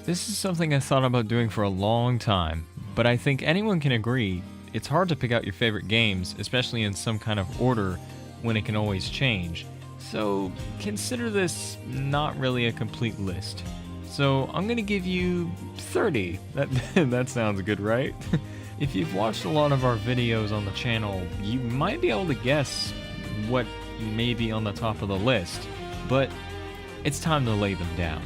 This is something I thought about doing for a long time, but I think anyone can agree it's hard to pick out your favorite games, especially in some kind of order when it can always change. So consider this not really a complete list. So I'm gonna give you 30. That sounds good, right? If you've watched a lot of our videos on the channel, you might be able to guess what may be on the top of the list, but it's time to lay them down.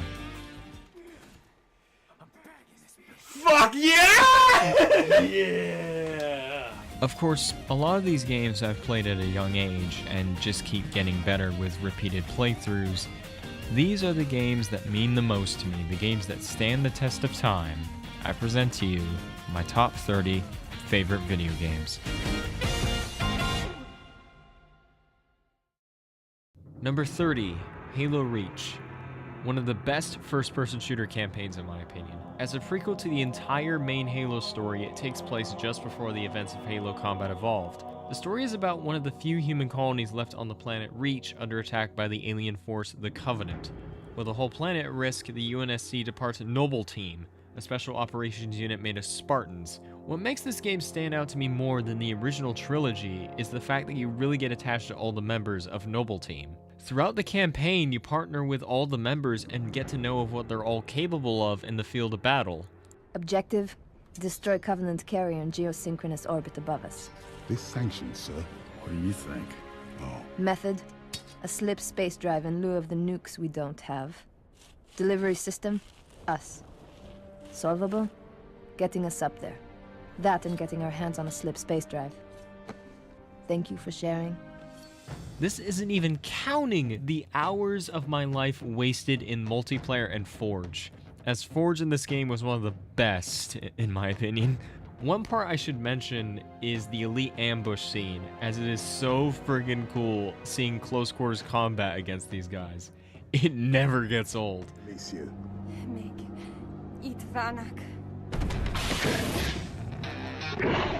Fuck yeah! Yeah! Of course, a lot of these games I've played at a young age and just keep getting better with repeated playthroughs. These are the games that mean the most to me, the games that stand the test of time. I present to you my top 30 favorite video games. Number 30, Halo Reach. One of the best first-person shooter campaigns in my opinion. As a prequel to the entire main Halo story, it takes place just before the events of Halo Combat Evolved. The story is about one of the few human colonies left on the planet Reach under attack by the alien force, the Covenant. With the whole planet at risk, the UNSC departs Noble Team, a special operations unit made of Spartans. What makes this game stand out to me more than the original trilogy is the fact that you really get attached to all the members of Noble Team. Throughout the campaign, you partner with all the members and get to know of what they're all capable of in the field of battle. Objective: destroy Covenant carrier in geosynchronous orbit above us. This sanctioned, sir. What do you think? Oh. Method: a slip space drive in lieu of the nukes we don't have. Delivery system: us. Solvable: getting us up there. That and getting our hands on a slip space drive. Thank you for sharing. This isn't even counting the hours of my life wasted in multiplayer and Forge, as Forge in this game was one of the best, in my opinion. One part I should mention is the elite ambush scene, as it is so friggin' cool seeing close quarters combat against these guys. It never gets old. Monsieur. Meg, eat Vanak.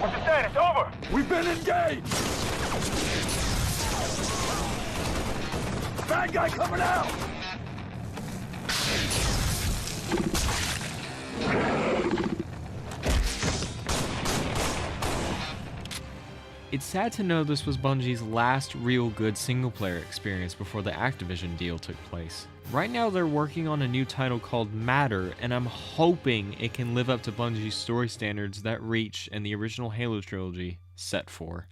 What's the status? Over! We've been engaged! Bad guy coming out! It's sad to know this was Bungie's last real good single-player experience before the Activision deal took place. Right now they're working on a new title called Matter, and I'm hoping it can live up to Bungie's story standards that Reach and the original Halo trilogy set for.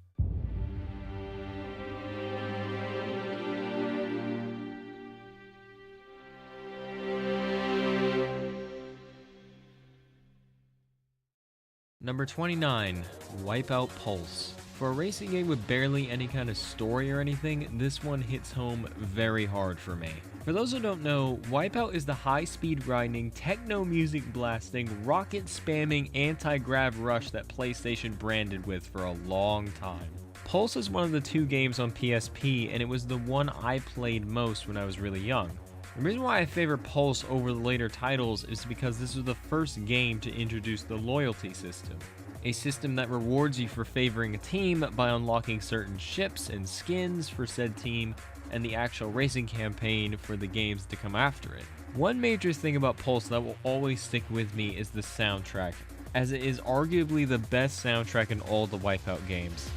Number 29, Wipeout Pulse. For a racing game with barely any kind of story or anything, this one hits home very hard for me. For those who don't know, Wipeout is the high-speed grinding, techno music blasting, rocket spamming anti-grav rush that PlayStation branded with for a long time. Pulse is one of the two games on PSP, and it was the one I played most when I was really young. The reason why I favor Pulse over the later titles is because this was the first game to introduce the loyalty system. A system that rewards you for favoring a team by unlocking certain ships and skins for said team, and the actual racing campaign for the games to come after it. One major thing about Pulse that will always stick with me is the soundtrack, as it is arguably the best soundtrack in all the Wipeout games.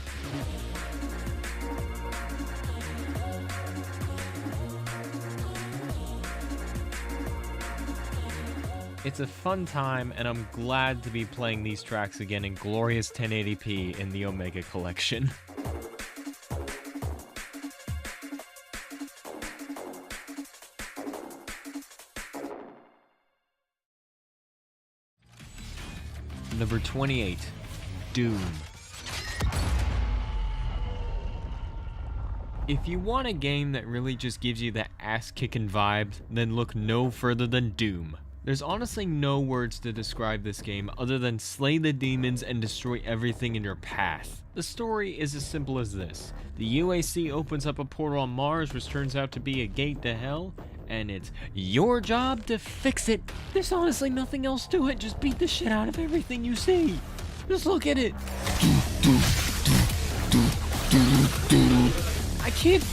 It's a fun time, and I'm glad to be playing these tracks again in glorious 1080p in the Omega Collection. Number 28, Doom. If you want a game that really just gives you that ass-kicking vibe, then look no further than Doom. There's honestly no words to describe this game other than slay the demons and destroy everything in your path. The story is as simple as this. The UAC opens up a portal on Mars which turns out to be a gate to hell, and it's your job to fix it. There's honestly nothing else to it, just beat the shit out of everything you see. Just look at it. I can't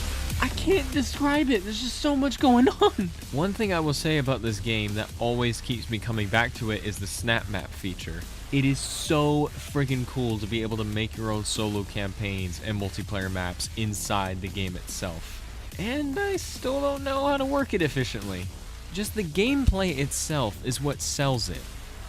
I can't describe it. There's just so much going on. One thing I will say about this game that always keeps me coming back to it is the snap map feature. It is so freaking cool to be able to make your own solo campaigns and multiplayer maps inside the game itself. And I still don't know how to work it efficiently. Just the gameplay itself is what sells it.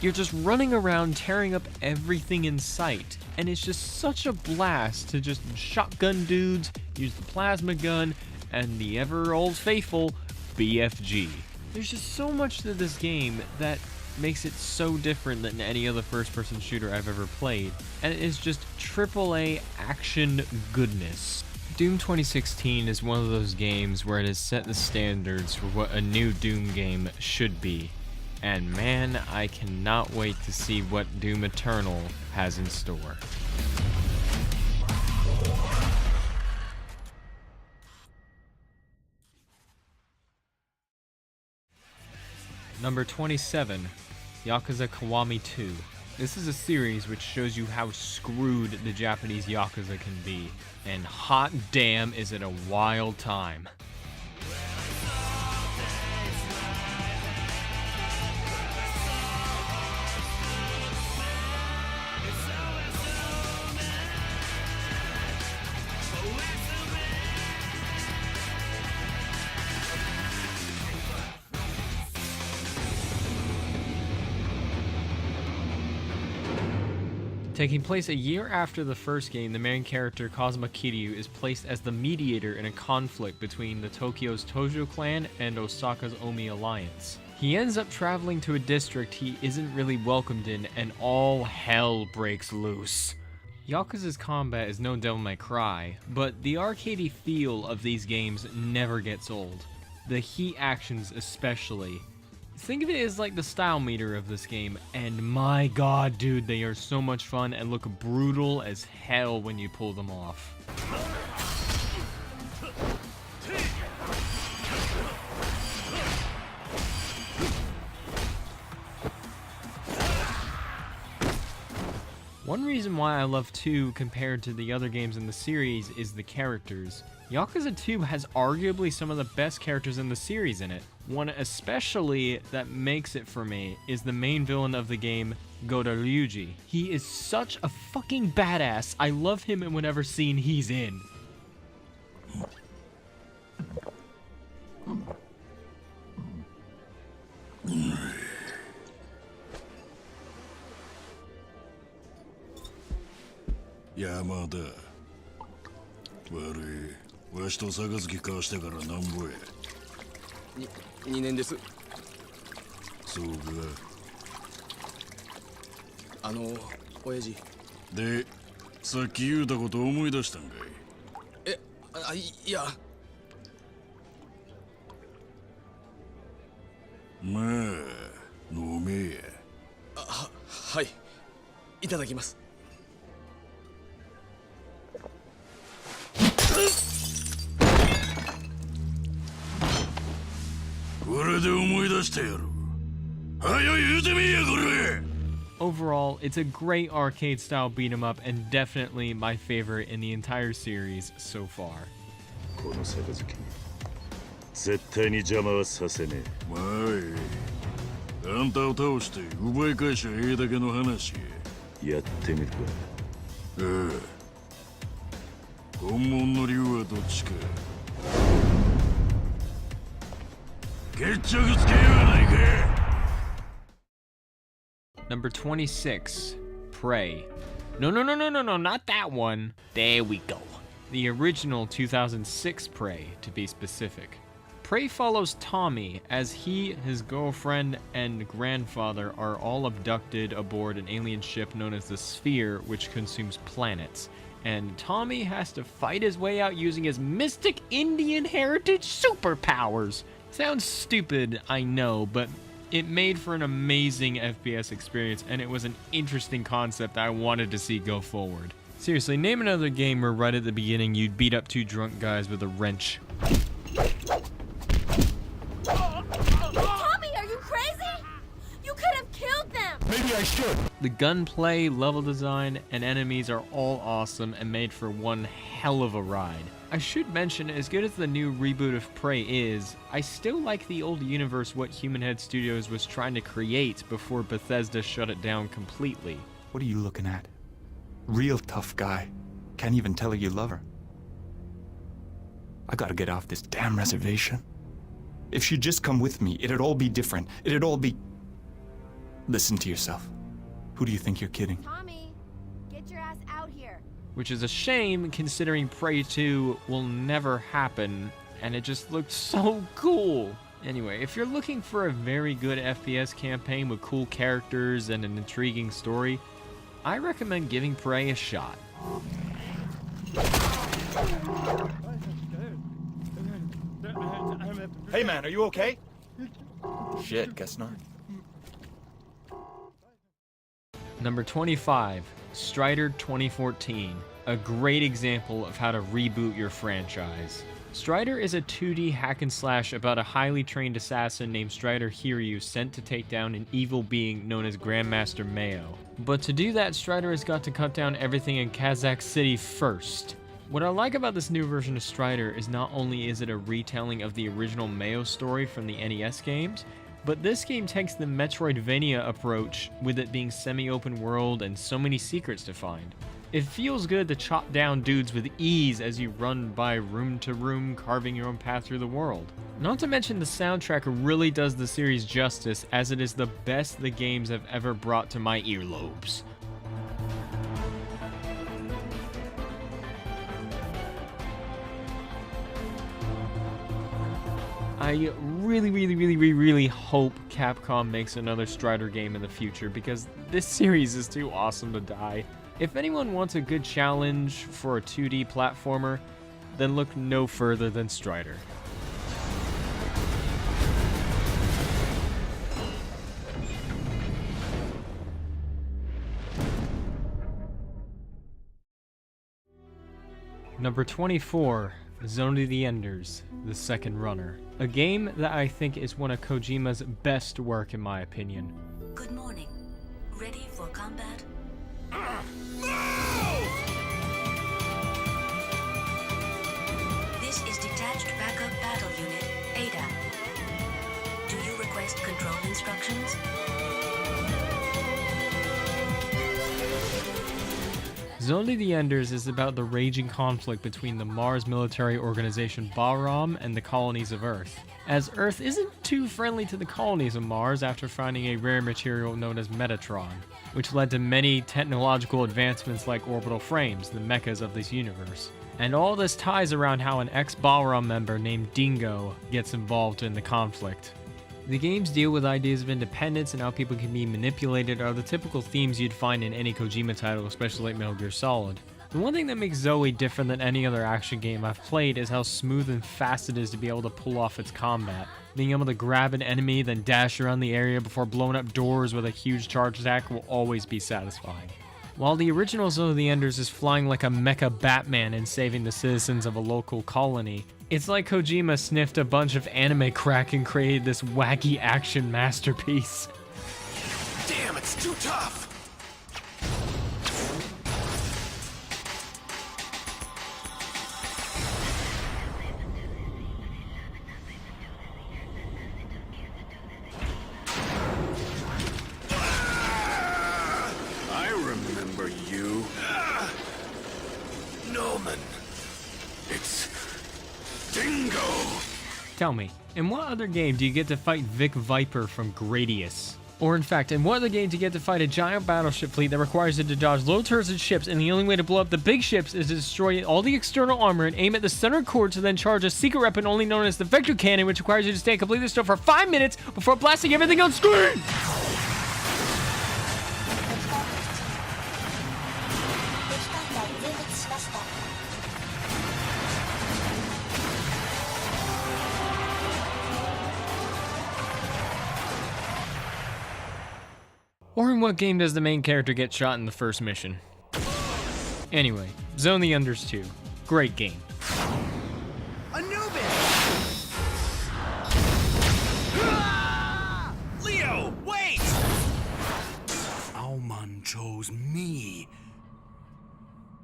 You're just running around tearing up everything in sight, and it's just such a blast to just shotgun dudes, use the plasma gun, and the ever old faithful BFG. There's just so much to this game that makes it so different than any other first-person shooter I've ever played, and it is just AAA action goodness. Doom 2016 is one of those games where it has set the standards for what a new Doom game should be. And man, I cannot wait to see what Doom Eternal has in store. Number 27, Yakuza Kiwami 2. This is a series which shows you how screwed the Japanese Yakuza can be, and hot damn is it a wild time. Taking place a year after the first game, the main character Kazuma Kiryu is placed as the mediator in a conflict between the Tokyo's Tojo clan and Osaka's Omi alliance. He ends up traveling to a district he isn't really welcomed in, and all hell breaks loose. Yakuza's combat is no Devil May Cry, but the arcadey feel of these games never gets old. The heat actions especially. Think of it as like the style meter of this game, and my god dude, they are so much fun and look brutal as hell when you pull them off. One reason why I love 2 compared to the other games in the series is the characters. Yakuza 2 has arguably some of the best characters in the series in it. One especially that makes it for me is the main villain of the game, Goda Ryuji. He is such a fucking badass. I love him in whatever scene he's in. Yamada. わしと杯交わしてからなんぼや。2年です。そうか。親父。で、さっき言うたこと思い出したんかい。いや。まあ、飲めや。はい。いただきます。Overall, it's a great arcade-style beat-em-up and definitely my favorite in the entire series so far. この杯に絶対に邪魔はさせねえ。まああんたを倒して奪い返しゃええだけの話や。やってみるか。ああ。本物の竜はどっちか。 Number 26, Prey. No, not that one. There we go. The original 2006 Prey, to be specific. Prey follows Tommy as he, his girlfriend, and grandfather are all abducted aboard an alien ship known as the Sphere, which consumes planets. And Tommy has to fight his way out using his mystic Indian heritage superpowers. Sounds stupid, I know, but it made for an amazing FPS experience, and it was an interesting concept I wanted to see go forward. Seriously, name another game where right at the beginning you'd beat up 2 drunk guys with a wrench. Tommy, are you crazy? You could have killed them! Maybe I should. The gunplay, level design, and enemies are all awesome and made for one hell of a ride. I should mention, as good as the new reboot of Prey is, I still like the old universe what Human Head Studios was trying to create before Bethesda shut it down completely. What are you looking at? Real tough guy. Can't even tell her you love her. I gotta get off this damn reservation. If she'd just come with me, it'd all be different. It'd all be... Listen to yourself. Who do you think you're kidding? Tommy, get your ass out here. Which is a shame considering Prey 2 will never happen, and it just looked so cool. Anyway, if you're looking for a very good FPS campaign with cool characters and an intriguing story, I recommend giving Prey a shot. Hey man, are you okay? Shit, guess not. Number 25, Strider 2014. A great example of how to reboot your franchise. Strider is a 2D hack and slash about a highly trained assassin named Strider Hiryu sent to take down an evil being known as Grandmaster Mayo. But to do that, Strider has got to cut down everything in Kazakh City first. What I like about this new version of Strider is not only is it a retelling of the original Mayo story from the NES games, but this game takes the Metroidvania approach with it being semi-open world and so many secrets to find. It feels good to chop down dudes with ease as you run by room to room, carving your own path through the world. Not to mention the soundtrack really does the series justice, as it is the best the games have ever brought to my earlobes. I really hope Capcom makes another Strider game in the future, because this series is too awesome to die. If anyone wants a good challenge for a 2D platformer, then look no further than Strider. Number 24, Zone of the Enders, The Second Runner. A game that I think is one of Kojima's best work in my opinion. Good morning. Ready for combat? This is Detached Backup Battle Unit, ADA. Do you request control instructions? Zone of the Enders is about the raging conflict between the Mars military organization Bahram and the colonies of Earth, as Earth isn't too friendly to the colonies of Mars after finding a rare material known as Metatron, which led to many technological advancements like orbital frames, the mechas of this universe. And all this ties around how an ex-Bahram member named Dingo gets involved in the conflict. The games deal with ideas of independence and how people can be manipulated are the typical themes you'd find in any Kojima title, especially like Metal Gear Solid. The one thing that makes Zoe different than any other action game I've played is how smooth and fast it is to be able to pull off its combat. Being able to grab an enemy, then dash around the area before blowing up doors with a huge charge attack will always be satisfying. While the original Zone of the Enders is flying like a mecha Batman and saving the citizens of a local colony, it's like Kojima sniffed a bunch of anime crack and created this wacky action masterpiece. Damn, it's too tough! I remember you. Norman. It's Dingo. Tell me, in what other game do you get to fight Vic Viper from Gradius? Or in fact, in what other game do you get to fight a giant battleship fleet that requires you to dodge low turrets and ships, and the only way to blow up the big ships is to destroy all the external armor and aim at the center core to then charge a secret weapon only known as the Vector Cannon, which requires you to stay completely still for 5 minutes before blasting everything on screen? Or in what game does the main character get shot in the first mission? Anyway, Zone of the Enders 2. Great game. Anubis! Leo, wait! Auman chose me.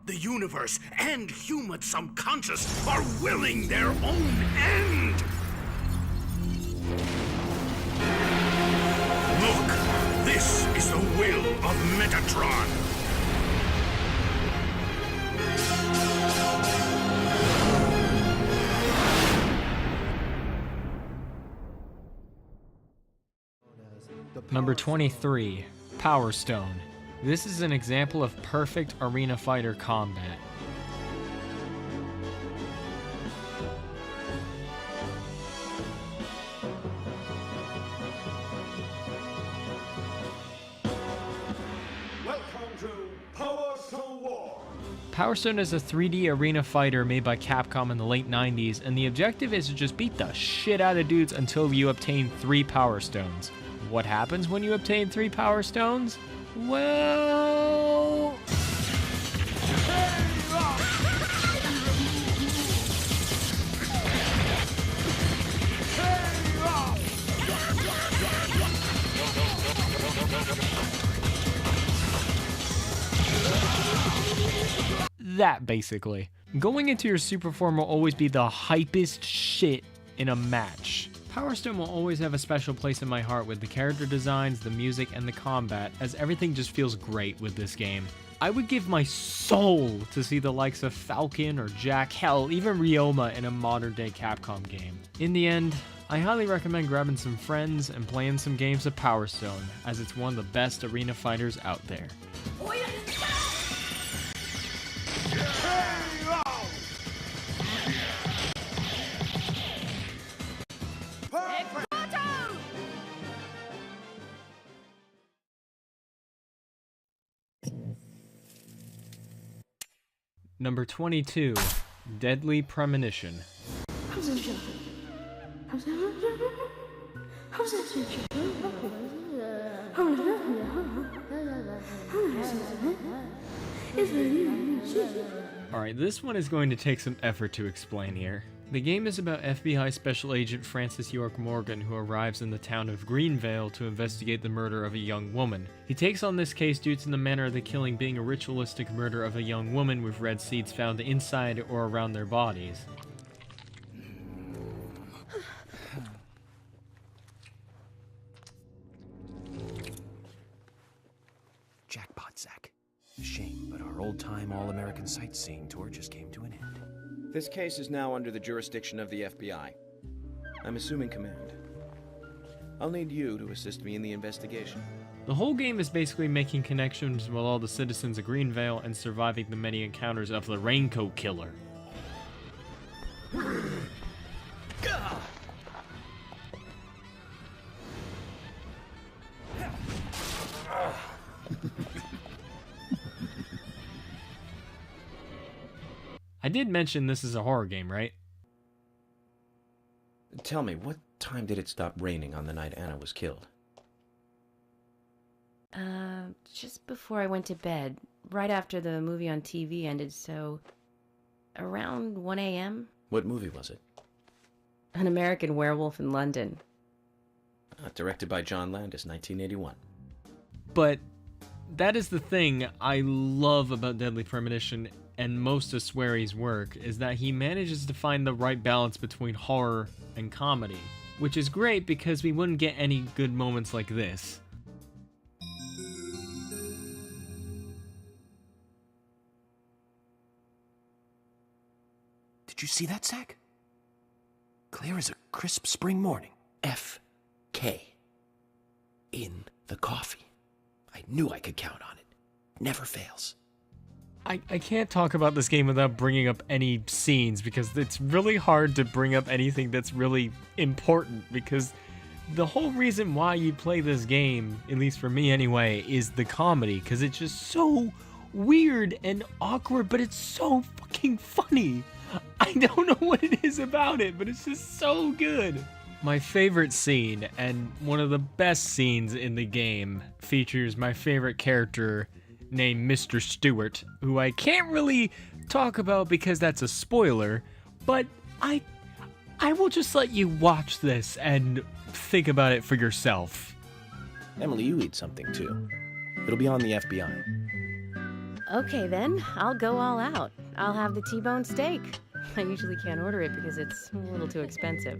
The universe and human subconscious are willing their own end. Look, this is the will of Metatron. Number 23, Power Stone. This is an example of perfect arena fighter combat. Welcome to Power Stone War. Power Stone is a 3D arena fighter made by Capcom in the late 90s, and the objective is to just beat the shit out of dudes until you obtain 3 Power Stones. What happens when you obtain 3 Power Stones? Well... that, basically. Going into your super form will always be the hypest shit in a match. Power Stone will always have a special place in my heart with the character designs, the music, and the combat, as everything just feels great with this game. I would give my soul to see the likes of Falcon or Jack, hell, even Ryoma in a modern-day Capcom game. In the end, I highly recommend grabbing some friends and playing some games of Power Stone, as it's one of the best arena fighters out there. Number 22, Deadly Premonition. Alright, this one is going to take some effort to explain here. The game is about FBI Special Agent Francis York Morgan, who arrives in the town of Greenvale to investigate the murder of a young woman. He takes on this case due to the manner of the killing being a ritualistic murder of a young woman with red seeds found inside or around their bodies. Jackpot, Zach. Shame, but our old-time all-American sightseeing tour just came to an end. This case is now under the jurisdiction of the FBI. I'm assuming command. I'll need you to assist me in the investigation. The whole game is basically making connections with all the citizens of Greenvale and surviving the many encounters of the Raincoat Killer. I did mention this is a horror game, right? Tell me, what time did it stop raining on the night Anna was killed? Just before I went to bed, right after the movie on TV ended, so around 1 a.m. What movie was it? An American Werewolf in London. Directed by John Landis, 1981. But that is the thing I love about Deadly Premonition and most of Swery's work, is that he manages to find the right balance between horror and comedy, which is great because we wouldn't get any good moments like this. Did you see that, Zach? Clear as a crisp spring morning. F.K. in the coffee. I knew I could count on it. Never fails. I can't talk about this game without bringing up any scenes, because it's really hard to bring up anything that's really important, because the whole reason why you play this game, at least for me anyway, is the comedy, because it's just so weird and awkward, but it's so fucking funny. I don't know what it is about it, but it's just so good. My favorite scene, and one of the best scenes in the game, features my favorite character named Mr. Stewart, who I can't really talk about because that's a spoiler, but I will just let you watch this and think about it for yourself. Emily, you eat something too. It'll be on the FBI. Okay then, I'll go all out. I'll have the T-bone steak. I usually can't order it because it's a little too expensive.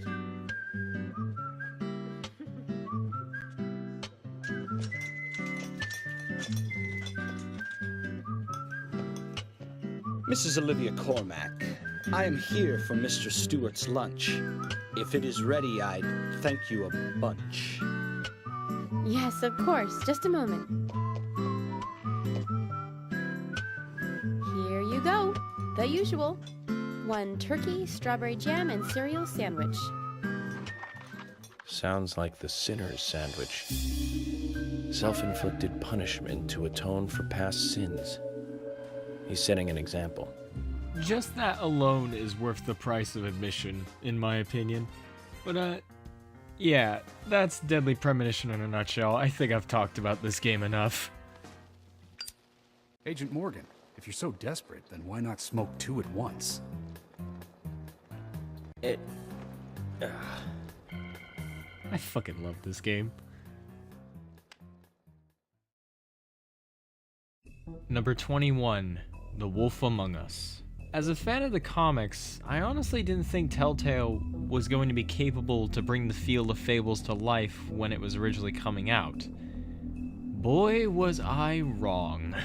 Mrs. Olivia Cormack, I am here for Mr. Stewart's lunch. If it is ready, I'd thank you a bunch. Yes, of course. Just a moment. Here you go. The usual. 1 turkey, strawberry jam, and cereal sandwich. Sounds like the sinner's sandwich. Self-inflicted punishment to atone for past sins. He's setting an example. Just that alone is worth the price of admission, in my opinion. But, yeah, that's Deadly Premonition in a nutshell. I think I've talked about this game enough. Agent Morgan, if you're so desperate, then why not smoke 2 at once? I fucking love this game. Number 21, The Wolf Among Us. As a fan of the comics, I honestly didn't think Telltale was going to be capable to bring the feel of Fables to life when it was originally coming out. Boy, was I wrong.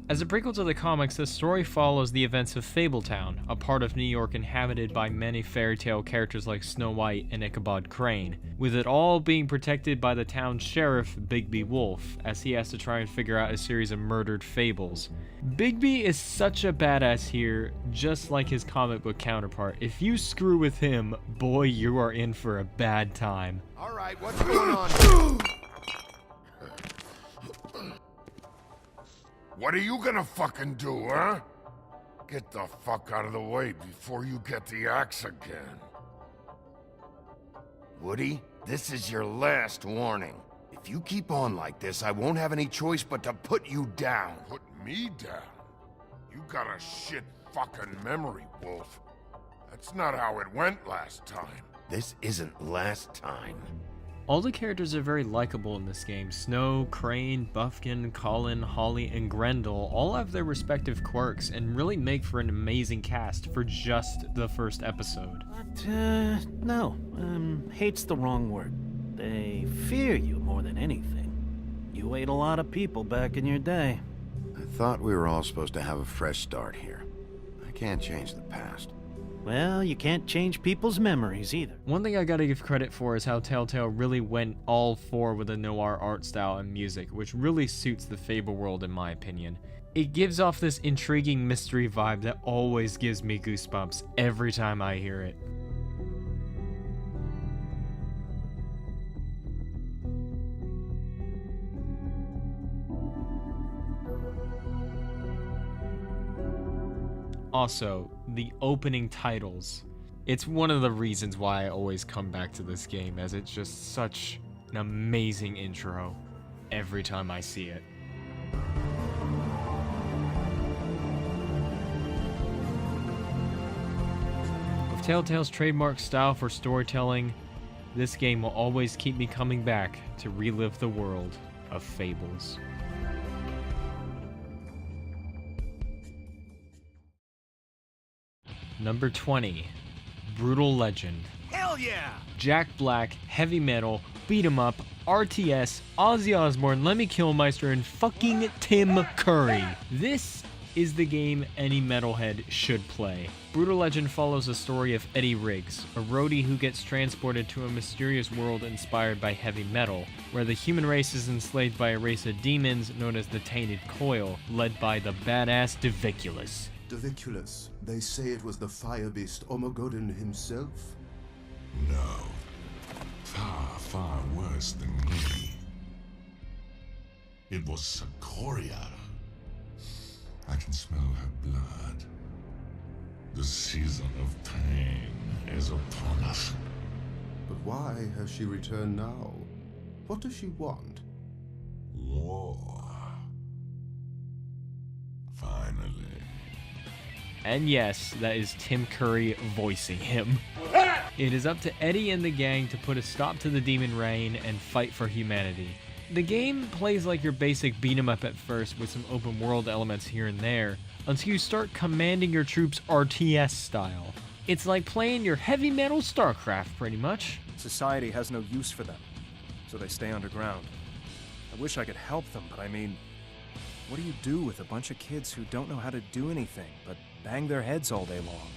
As a prequel to the comics, the story follows the events of Fabletown, a part of New York inhabited by many fairy tale characters like Snow White and Ichabod Crane, with it all being protected by the town's sheriff, Bigby Wolf, as he has to try and figure out a series of murdered fables. Bigby is such a badass here, just like his comic book counterpart. If you screw with him, boy, you are in for a bad time. Alright, what's going on? What are you gonna fucking do, huh? Get the fuck out of the way before you get the axe again. Woody, this is your last warning. If you keep on like this, I won't have any choice but to put you down. Put me down? You got a shit fucking memory, Wolf. That's not how it went last time. This isn't last time. All the characters are very likable in this game. Snow, Crane, Buffkin, Colin, Holly, and Grendel all have their respective quirks and really make for an amazing cast for just the first episode. No. Hate's the wrong word. They fear you more than anything. You ate a lot of people back in your day. I thought we were all supposed to have a fresh start here. I can't change the past. Well, you can't change people's memories either. One thing I gotta give credit for is how Telltale really went all for with the noir art style and music, which really suits the Fable world in my opinion. It gives off this intriguing mystery vibe that always gives me goosebumps every time I hear it. Also, the opening titles. It's one of the reasons why I always come back to this game, as it's just such an amazing intro every time I see it. With Telltale's trademark style for storytelling, this game will always keep me coming back to relive the world of Fables. Number 20, Brutal Legend. Hell yeah! Jack Black, heavy metal, beat 'em up, RTS, Ozzy Osbourne, Lemmy Kilmister, and fucking Tim Curry. This is the game any metalhead should play. Brutal Legend follows the story of Eddie Riggs, a roadie who gets transported to a mysterious world inspired by heavy metal, where the human race is enslaved by a race of demons known as the Tainted Coil, led by the badass Diviculus. Diviculus. They say it was the fire beast Omogodon himself? No. Far, far worse than me. It was Socoria. I can smell her blood. The season of pain is upon us. But why has she returned now? What does she want? War. Finally. And yes, that is Tim Curry voicing him. It is up to Eddie and the gang to put a stop to the demon reign and fight for humanity. The game plays like your basic beat 'em up at first with some open world elements here and there, until you start commanding your troops RTS style. It's like playing your heavy metal StarCraft, pretty much. Society has no use for them, so they stay underground. I wish I could help them, but I mean, what do you do with a bunch of kids who don't know how to do anything but bang their heads all day long?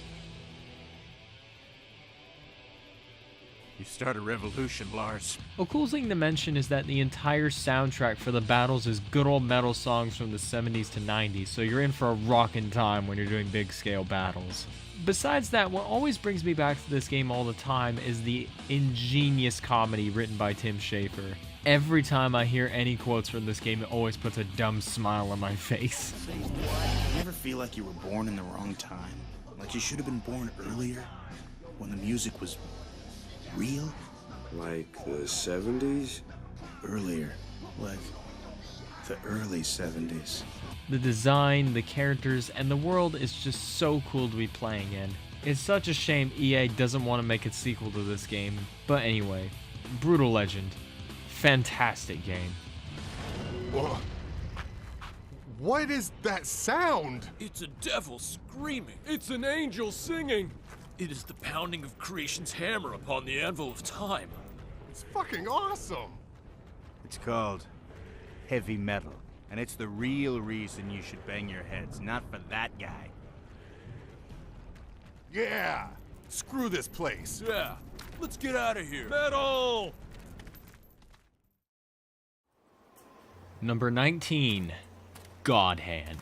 You start a revolution, Lars. A cool thing to mention is that the entire soundtrack for the battles is good old metal songs from the 70s to 90s, so you're in for a rockin' time when you're doing big scale battles. Besides that, what always brings me back to this game all the time is the ingenious comedy written by Tim Schafer. Every time I hear any quotes from this game, it always puts a dumb smile on my face. You ever feel like you were born in the wrong time? Like you should have been born earlier? When the music was real? Like the 70s? Earlier. Like the early 70s. The design, the characters, and the world is just so cool to be playing in. It's such a shame EA doesn't want to make a sequel to this game. But anyway, Brutal Legend. Fantastic game. Whoa. What is that sound? It's a devil screaming. It's an angel singing. It is the pounding of creation's hammer upon the anvil of time. It's fucking awesome. It's called heavy metal, and it's the real reason you should bang your heads, not for that guy. Yeah. Screw this place. Yeah. Let's get out of here. Metal! Number 19, God Hand.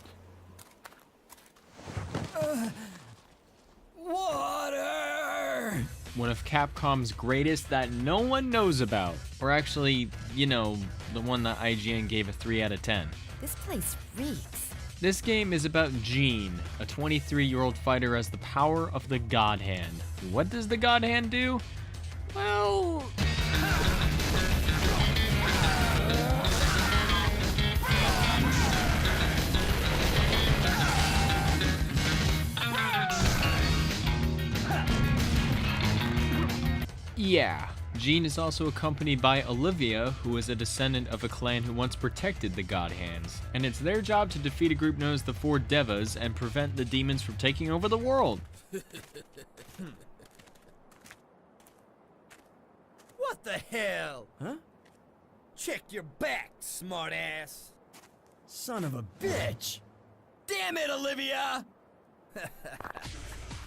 Water! One of Capcom's greatest that no one knows about. Or actually, you know, the one that IGN gave a 3 out of 10. This place reeks. This game is about Jean, a 23-year-old fighter has the power of the God Hand. What does the God Hand do? Well... yeah, Jean is also accompanied by Olivia, who is a descendant of a clan who once protected the God Hands, and it's their job to defeat a group known as the Four Devas and prevent the demons from taking over the world. What the hell? Huh? Check your back, smartass. Son of a bitch. Damn it, Olivia!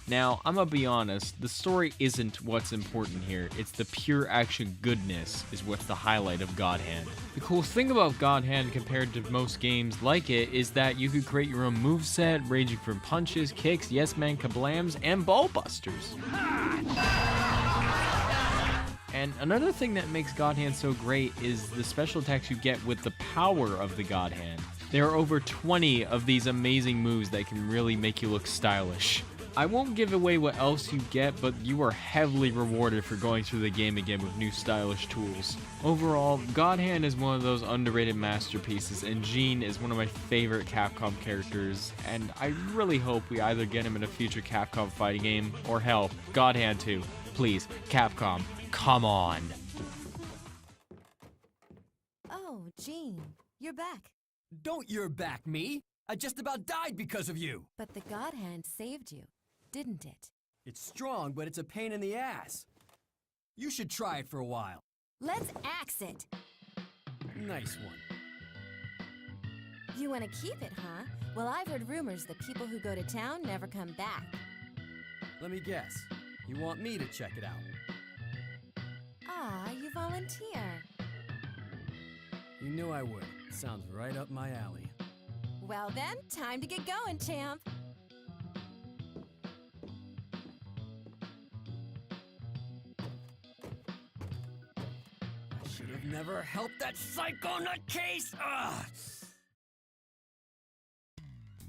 Now, I'm gonna be honest, the story isn't what's important here, it's the pure action goodness is what's the highlight of God Hand. The cool thing about God Hand compared to most games like it is that you could create your own moveset, ranging from punches, kicks, yes man kablams, and ball busters. And another thing that makes God Hand so great is the special attacks you get with the power of the God Hand. There are over 20 of these amazing moves that can really make you look stylish. I won't give away what else you get, but you are heavily rewarded for going through the game again with new stylish tools. Overall, God Hand is one of those underrated masterpieces, and Jean is one of my favorite Capcom characters, and I really hope we either get him in a future Capcom fighting game, or hell, God Hand 2. Please, Capcom, come on. Oh, Jean, you're back. Don't you're back, me. I just about died because of you. But the God Hand saved you, didn't it? It's strong, but it's a pain in the ass. You should try it for a while. Let's axe it. Nice one. You want to keep it, huh? Well, I've heard rumors that people who go to town never come back. Let me guess. You want me to check it out? Ah, you volunteer. You knew I would. Sounds right up my alley. Well then, time to get going, champ. I should have never helped that psycho nutcase! Ugh!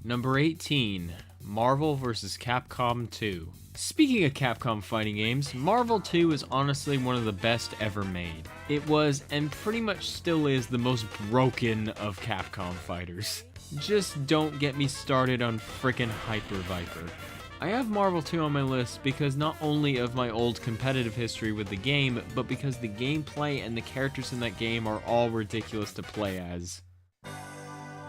Number 18, Marvel vs. Capcom 2. Speaking of Capcom fighting games, Marvel 2 is honestly one of the best ever made. It was, and pretty much still is, the most broken of Capcom fighters. Just don't get me started on frickin' Hyper Viper. I have Marvel 2 on my list because not only of my old competitive history with the game, but because the gameplay and the characters in that game are all ridiculous to play as.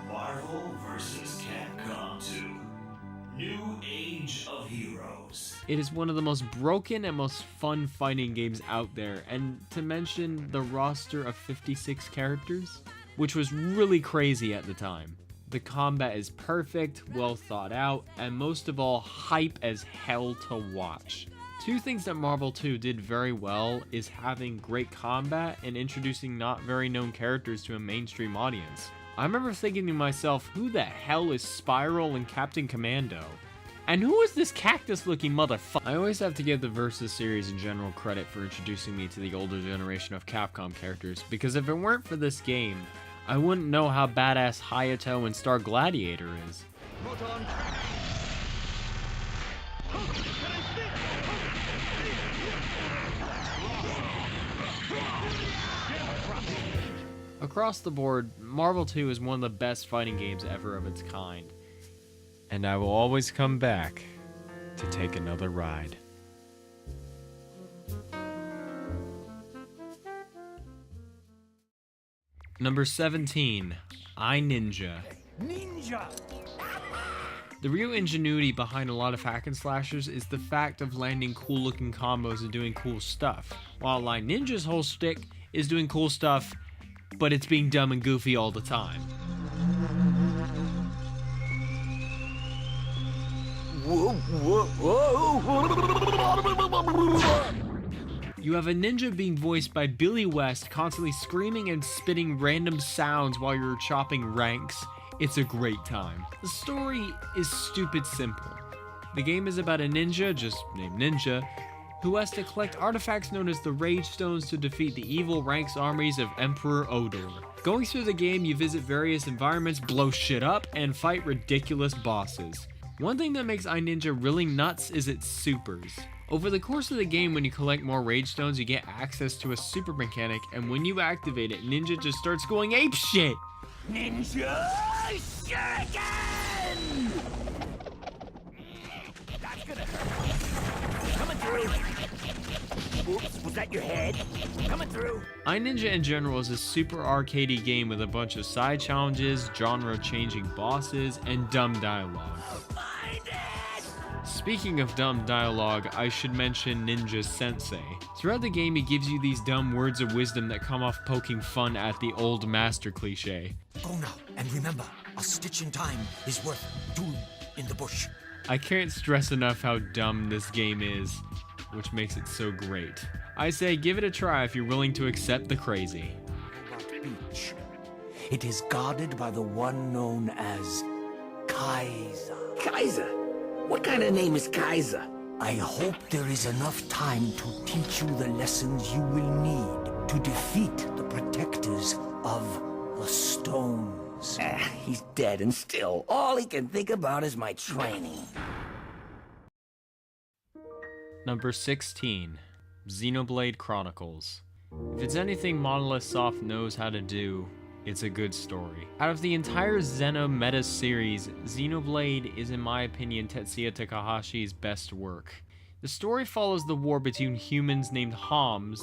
Marvel vs. Capcom 2. New Age of Heroes. It is one of the most broken and most fun fighting games out there, and to mention the roster of 56 characters, which was really crazy at the time. The combat is perfect, well thought out, and most of all, hype as hell to watch. Two things that Marvel 2 did very well is having great combat and introducing not very known characters to a mainstream audience. I remember thinking to myself, who the hell is Spiral and Captain Commando? And who is this cactus-looking motherfucker? I always have to give the Versus series in general credit for introducing me to the older generation of Capcom characters, because if it weren't for this game, I wouldn't know how badass Hayato and Star Gladiator is. Across the board, Marvel 2 is one of the best fighting games ever of its kind. And I will always come back to take another ride. Number 17, iNinja. Ninja! The real ingenuity behind a lot of hack and slashers is the fact of landing cool looking combos and doing cool stuff, while iNinja's whole shtick is doing cool stuff, but it's being dumb and goofy all the time. You have a ninja being voiced by Billy West, constantly screaming and spitting random sounds while you're chopping ranks. It's a great time. The story is stupid simple. The game is about a ninja, just named Ninja, who has to collect artifacts known as the Rage Stones to defeat the evil ranks armies of Emperor Odor. Going through the game, you visit various environments, blow shit up, and fight ridiculous bosses. One thing that makes iNinja really nuts is its supers. Over the course of the game, when you collect more Rage Stones, you get access to a super mechanic, and when you activate it, Ninja just starts going apeshit! Ninja Shuriken! That's gonna hurt. Coming through. Oops, was that your head? Coming through. iNinja in general is a super arcadey game with a bunch of side challenges, genre-changing bosses, and dumb dialogue. Speaking of dumb dialogue, I should mention Ninja Sensei. Throughout the game, he gives you these dumb words of wisdom that come off poking fun at the old master cliche. Go now, and remember, a stitch in time is worth two in the bush. I can't stress enough how dumb this game is, which makes it so great. I say give it a try if you're willing to accept the crazy. Beach. It is guarded by the one known as Kaiser. Kaiser? What kind of name is Kaiser? I hope there is enough time to teach you the lessons you will need to defeat the protectors of the stones. He's dead and still. All he can think about is my training. Number 16, Xenoblade Chronicles. If it's anything Monolith Soft knows how to do, it's a good story. Out of the entire Xeno meta series, Xenoblade is in my opinion Tetsuya Takahashi's best work. The story follows the war between humans named Homs,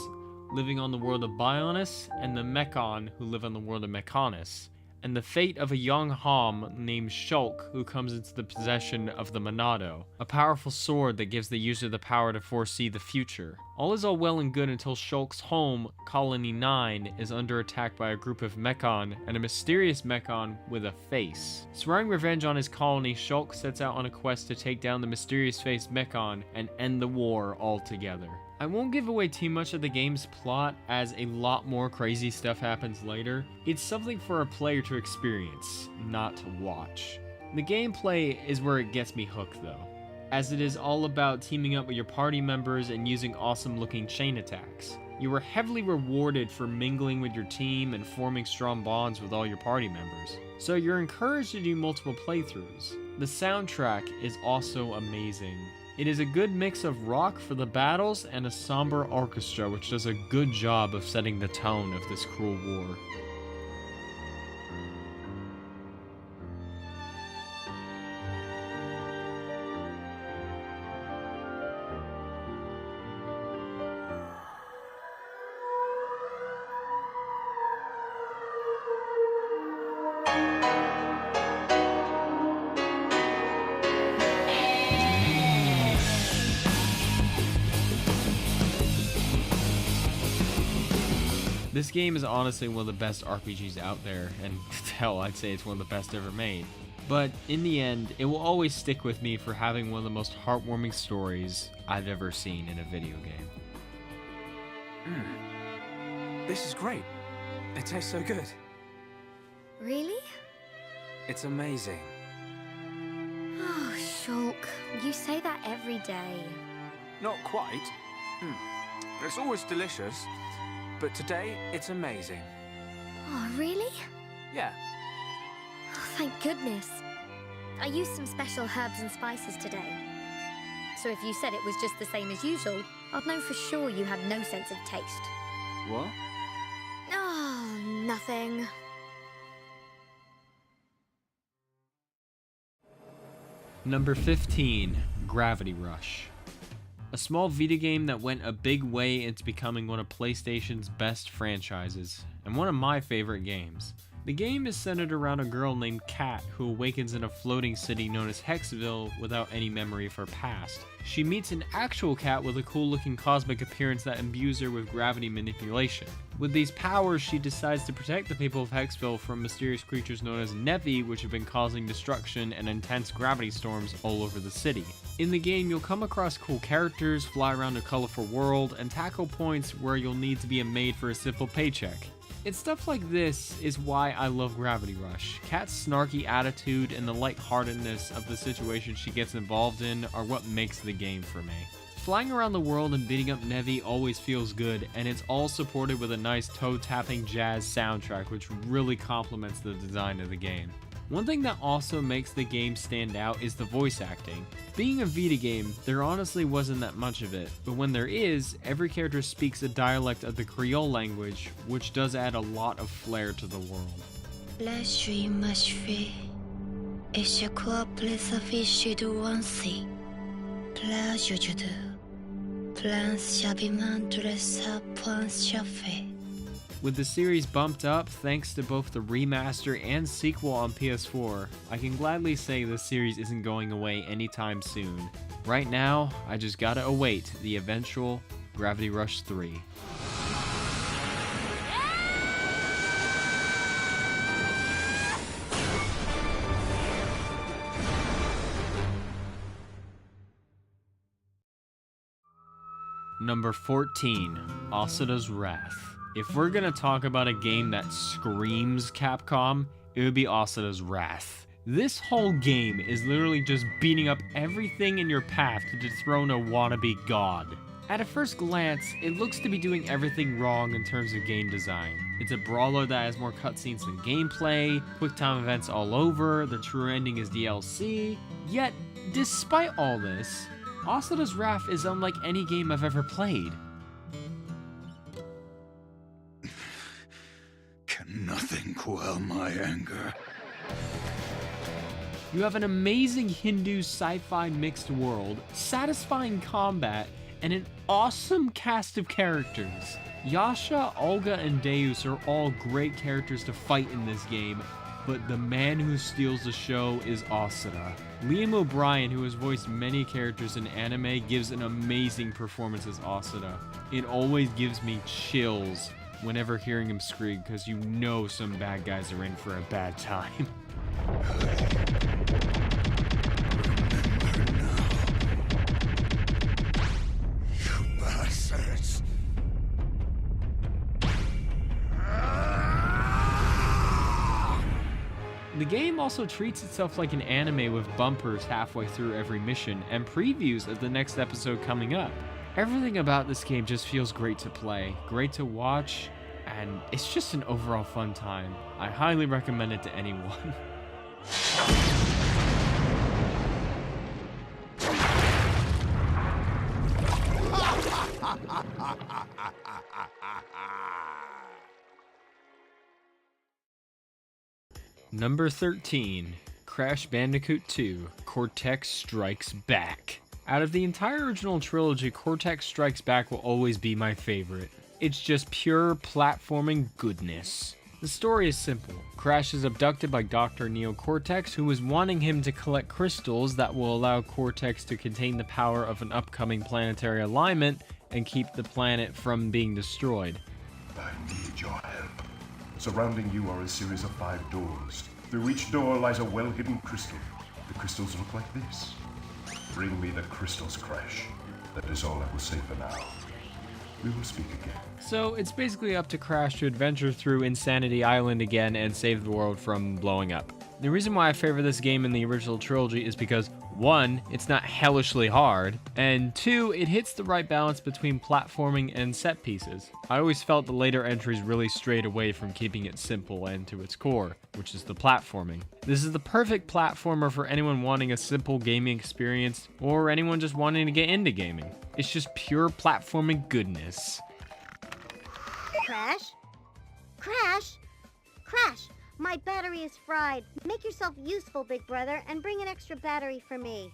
living on the world of Bionis, and the Mechon, who live on the world of Mechonis, and the fate of a young Hom named Shulk, who comes into the possession of the Monado, a powerful sword that gives the user the power to foresee the future. All is all well and good until Shulk's home, Colony 9, is under attack by a group of Mechon and a mysterious Mechon with a face. Swearing revenge on his colony, Shulk sets out on a quest to take down the mysterious faced Mechon and end the war altogether. I won't give away too much of the game's plot, as a lot more crazy stuff happens later. It's something for a player to experience, not to watch. The gameplay is where it gets me hooked though, as it is all about teaming up with your party members and using awesome looking chain attacks. You are heavily rewarded for mingling with your team and forming strong bonds with all your party members, so you're encouraged to do multiple playthroughs. The soundtrack is also amazing. It is a good mix of rock for the battles and a somber orchestra which does a good job of setting the tone of this cruel war. This game is honestly one of the best RPGs out there, and hell, I'd say it's one of the best ever made. But in the end, it will always stick with me for having one of the most heartwarming stories I've ever seen in a video game. This is great. It tastes so good. Really? It's amazing. Oh, Shulk, you say that every day. Not quite. It's always delicious, but today it's amazing. Oh, really? Yeah. Oh, thank goodness. I used some special herbs and spices today. So if you said it was just the same as usual, I'd know for sure you had no sense of taste. What? Oh, nothing. Number 15, Gravity Rush. A small Vita game that went a big way into becoming one of PlayStation's best franchises, and one of my favorite games. The game is centered around a girl named Kat who awakens in a floating city known as Hexville without any memory of her past. She meets an actual Kat with a cool looking cosmic appearance that imbues her with gravity manipulation. With these powers, she decides to protect the people of Hexville from mysterious creatures known as Nevi, which have been causing destruction and intense gravity storms all over the city. In the game, you'll come across cool characters, fly around a colorful world, and tackle points where you'll need to be a maid for a simple paycheck. It's stuff like this is why I love Gravity Rush. Kat's snarky attitude and the lightheartedness of the situation she gets involved in are what makes the game for me. Flying around the world and beating up Nevi always feels good, and it's all supported with a nice toe-tapping jazz soundtrack which really complements the design of the game. One thing that also makes the game stand out is the voice acting. Being a Vita game, there honestly wasn't that much of it, but when there is, every character speaks a dialect of the Creole language, which does add a lot of flair to the world. La suis m'achevée, et je crois plus affiché de wansi. Pla jujudu, plan chabiment de sa point chafé. With the series bumped up thanks to both the remaster and sequel on PS4, I can gladly say the series isn't going away anytime soon. Right now, I just gotta await the eventual Gravity Rush 3. Number 14, Asura's Wrath. If we're gonna talk about a game that screams Capcom, it would be Asura's Wrath. This whole game is literally just beating up everything in your path to dethrone a wannabe god. At a first glance, it looks to be doing everything wrong in terms of game design. It's a brawler that has more cutscenes than gameplay, quick time events all over, the true ending is DLC. Yet, despite all this, Asura's Wrath is unlike any game I've ever played. Can nothing quell my anger? You have an amazing Hindu sci-fi mixed world, satisfying combat, and an awesome cast of characters. Yasha, Olga, and Deus are all great characters to fight in this game, but the man who steals the show is Asura. Liam O'Brien, who has voiced many characters in anime, gives an amazing performance as Asura. It always gives me chills whenever hearing him scream, because you know some bad guys are in for a bad time. You bastards! The game also treats itself like an anime with bumpers halfway through every mission and previews of the next episode coming up. Everything about this game just feels great to play, great to watch, and it's just an overall fun time. I highly recommend it to anyone. Number 13, Crash Bandicoot 2, Cortex Strikes Back. Out of the entire original trilogy, Cortex Strikes Back will always be my favorite. It's just pure platforming goodness. The story is simple. Crash is abducted by Dr. Neo Cortex, who is wanting him to collect crystals that will allow Cortex to contain the power of an upcoming planetary alignment and keep the planet from being destroyed. I need your help. Surrounding you are a series of 5 doors. Through each door lies a well-hidden crystal. The crystals look like this. Bring me the crystals, Crash. That is all I will say for now. We will speak again. So it's basically up to Crash to adventure through Insanity Island again and save the world from blowing up. The reason why I favor this game in the original trilogy is because 1, it's not hellishly hard, and 2, it hits the right balance between platforming and set pieces. I always felt the later entries really strayed away from keeping it simple and to its core, which is the platforming. This is the perfect platformer for anyone wanting a simple gaming experience, or anyone just wanting to get into gaming. It's just pure platforming goodness. Crash? Crash? Crash! My battery is fried. Make yourself useful, big brother, and bring an extra battery for me.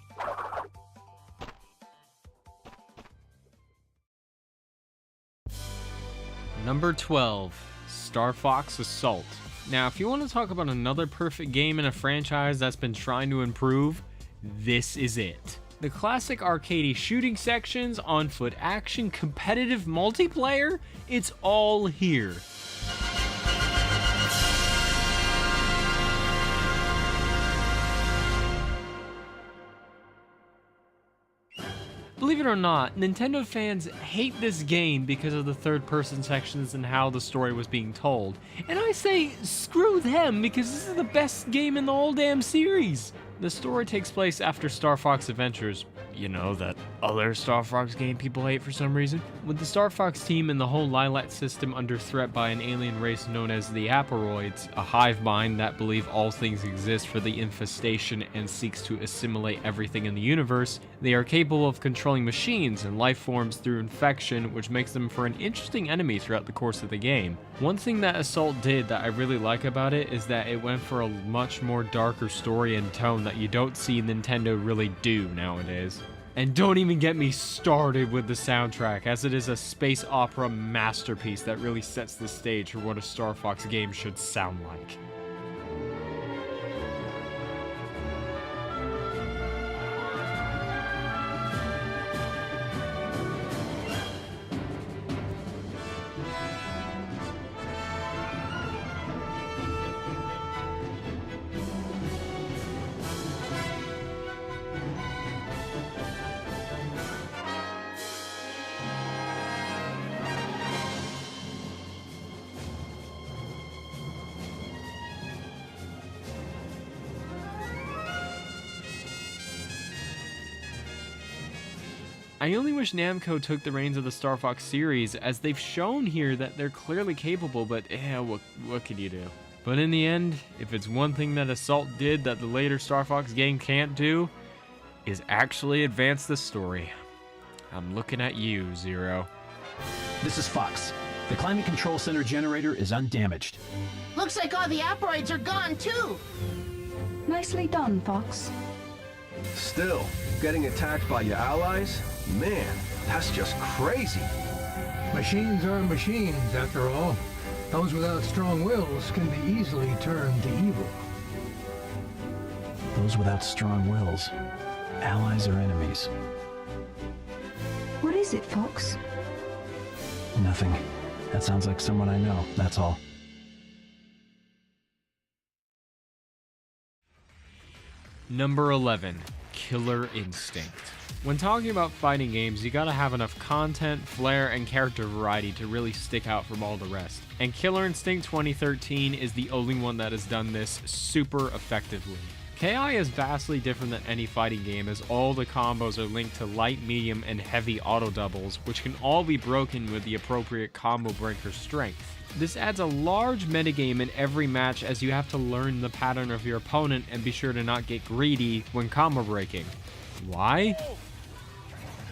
Number 12, Starfox Assault. Now, if you want to talk about another perfect game in a franchise that's been trying to improve, this is it. The classic arcadey shooting sections, on-foot action, competitive multiplayer, it's all here. Believe it or not, Nintendo fans hate this game because of the third-person sections and how the story was being told. And I say, screw them, because this is the best game in the whole damn series. The story takes place after Star Fox Adventures. You know, that other Star Fox game people hate for some reason. With the Star Fox team and the whole Lilat system under threat by an alien race known as the Aporoids, a hive mind that believe all things exist for the infestation and seeks to assimilate everything in the universe, they are capable of controlling machines and life forms through infection, which makes them for an interesting enemy throughout the course of the game. One thing that Assault did that I really like about it is that it went for a much more darker story and tone that you don't see Nintendo really do nowadays. And don't even get me started with the soundtrack, as it is a space opera masterpiece that really sets the stage for what a Star Fox game should sound like. I only wish Namco took the reins of the Star Fox series, as they've shown here that they're clearly capable, but what can you do? But in the end, if it's one thing that Assault did that the later Star Fox game can't do, is actually advance the story. I'm looking at you, Zero. This is Fox. The climate control center generator is undamaged. Looks like all the Aporoids are gone, too. Nicely done, Fox. Still, getting attacked by your allies? Man, that's just crazy. Machines are machines, after all. Those without strong wills can be easily turned to evil. Those without strong wills. Allies or enemies? What is it, Fox? Nothing. That sounds like someone I know, that's all. Number 11, Killer Instinct. When talking about fighting games, you gotta have enough content, flair, and character variety to really stick out from all the rest. And Killer Instinct 2013 is the only one that has done this super effectively. KI is vastly different than any fighting game, as all the combos are linked to light, medium, and heavy auto doubles, which can all be broken with the appropriate combo breaker strength. This adds a large metagame in every match, as you have to learn the pattern of your opponent and be sure to not get greedy when combo breaking. Why?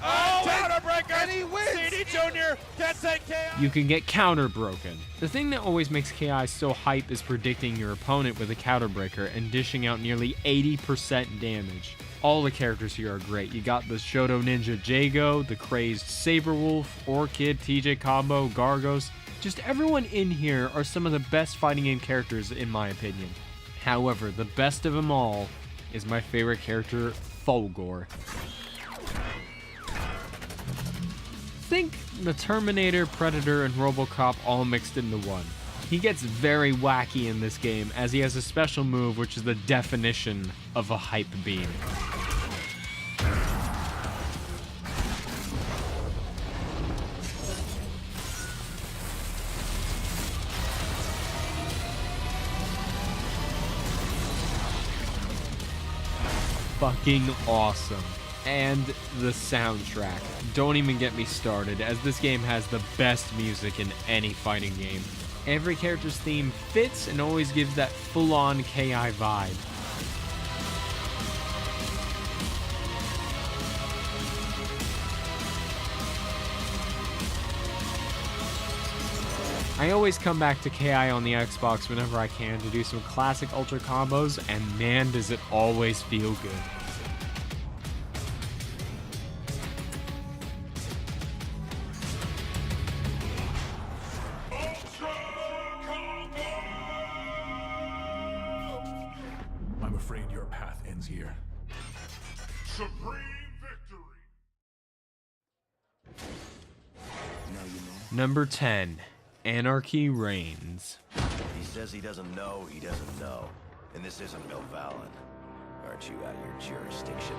Oh, counterbreaker! And he wins! CD Jr. can't take KI! You can get counter broken. The thing that always makes KI so hype is predicting your opponent with a counter breaker and dishing out nearly 80% damage. All the characters here are great. You got the Shoto Ninja Jago, the crazed Saberwolf, Orchid, TJ Combo, Gargos. Just everyone in here are some of the best fighting game characters in my opinion. However, the best of them all is my favorite character, Fulgor. Think the Terminator, Predator, and RoboCop all mixed into one. He gets very wacky in this game, as he has a special move which is the definition of a hype beam. Fucking awesome. And the soundtrack. Don't even get me started, as this game has the best music in any fighting game. Every character's theme fits and always gives that full-on KI vibe. I always come back to KI on the Xbox whenever I can to do some classic Ultra combos, and man does it always feel good. I'm afraid your path ends here. Supreme victory! Number 10. Anarchy Reigns. He says he doesn't know, and this isn't Milvalin. Aren't you out of your jurisdiction?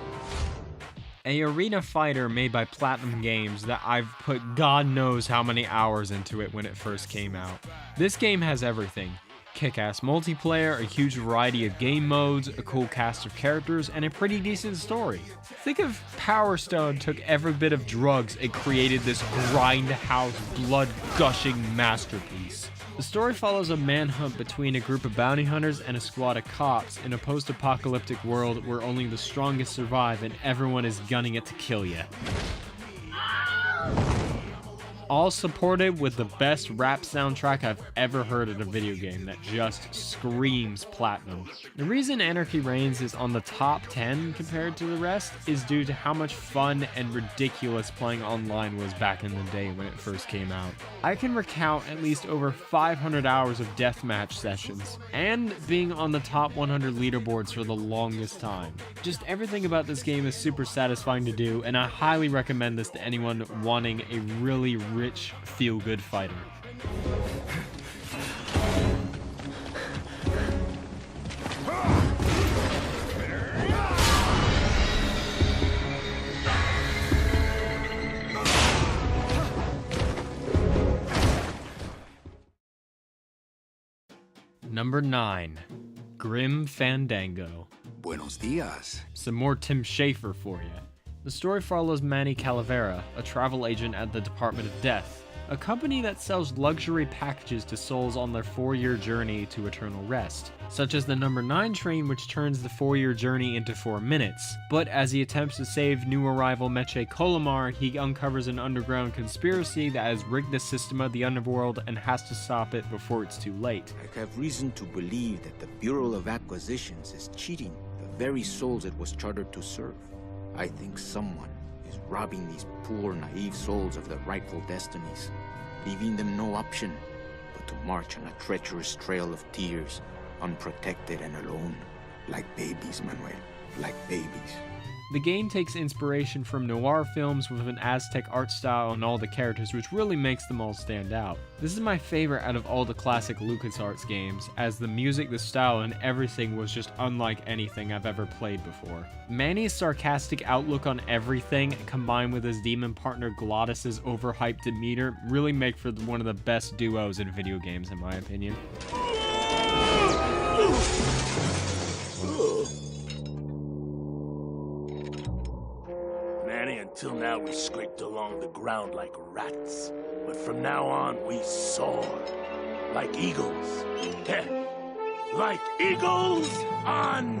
A arena fighter made by Platinum Games that I've put God knows how many hours into it when it first came out. This game has everything. Kick-ass multiplayer, a huge variety of game modes, a cool cast of characters, and a pretty decent story. Think if Power Stone took every bit of drugs and created this grindhouse, blood-gushing masterpiece. The story follows a manhunt between a group of bounty hunters and a squad of cops in a post-apocalyptic world where only the strongest survive and everyone is gunning it to kill you. All supported with the best rap soundtrack I've ever heard in a video game that just screams platinum. The reason Anarchy Reigns is on the top 10 compared to the rest is due to how much fun and ridiculous playing online was back in the day when it first came out. I can recount at least over 500 hours of deathmatch sessions, and being on the top 100 leaderboards for the longest time. Just everything about this game is super satisfying to do, and I highly recommend this to anyone wanting a really rich, feel-good fighter. Number 9. Grim Fandango. Buenos dias. Some more Tim Schafer for you. The story follows Manny Calavera, a travel agent at the Department of Death, a company that sells luxury packages to souls on their 4-year journey to eternal rest, such as the number 9 train, which turns the 4-year journey into 4 minutes. But as he attempts to save new arrival Meche Colomar, he uncovers an underground conspiracy that has rigged the system of the underworld and has to stop it before it's too late. I have reason to believe that the Bureau of Acquisitions is cheating the very souls it was chartered to serve. I think someone is robbing these poor, naive souls of their rightful destinies, leaving them no option but to march on a treacherous trail of tears, unprotected and alone, like babies, Manuel, like babies. The game takes inspiration from noir films with an Aztec art style and all the characters, which really makes them all stand out. This is my favorite out of all the classic LucasArts games, as the music, the style, and everything was just unlike anything I've ever played before. Manny's sarcastic outlook on everything, combined with his demon partner Glottis's overhyped demeanor, really make for one of the best duos in video games in my opinion. Until now, we scraped along the ground like rats. But from now on, we soar. Like eagles. Like eagles on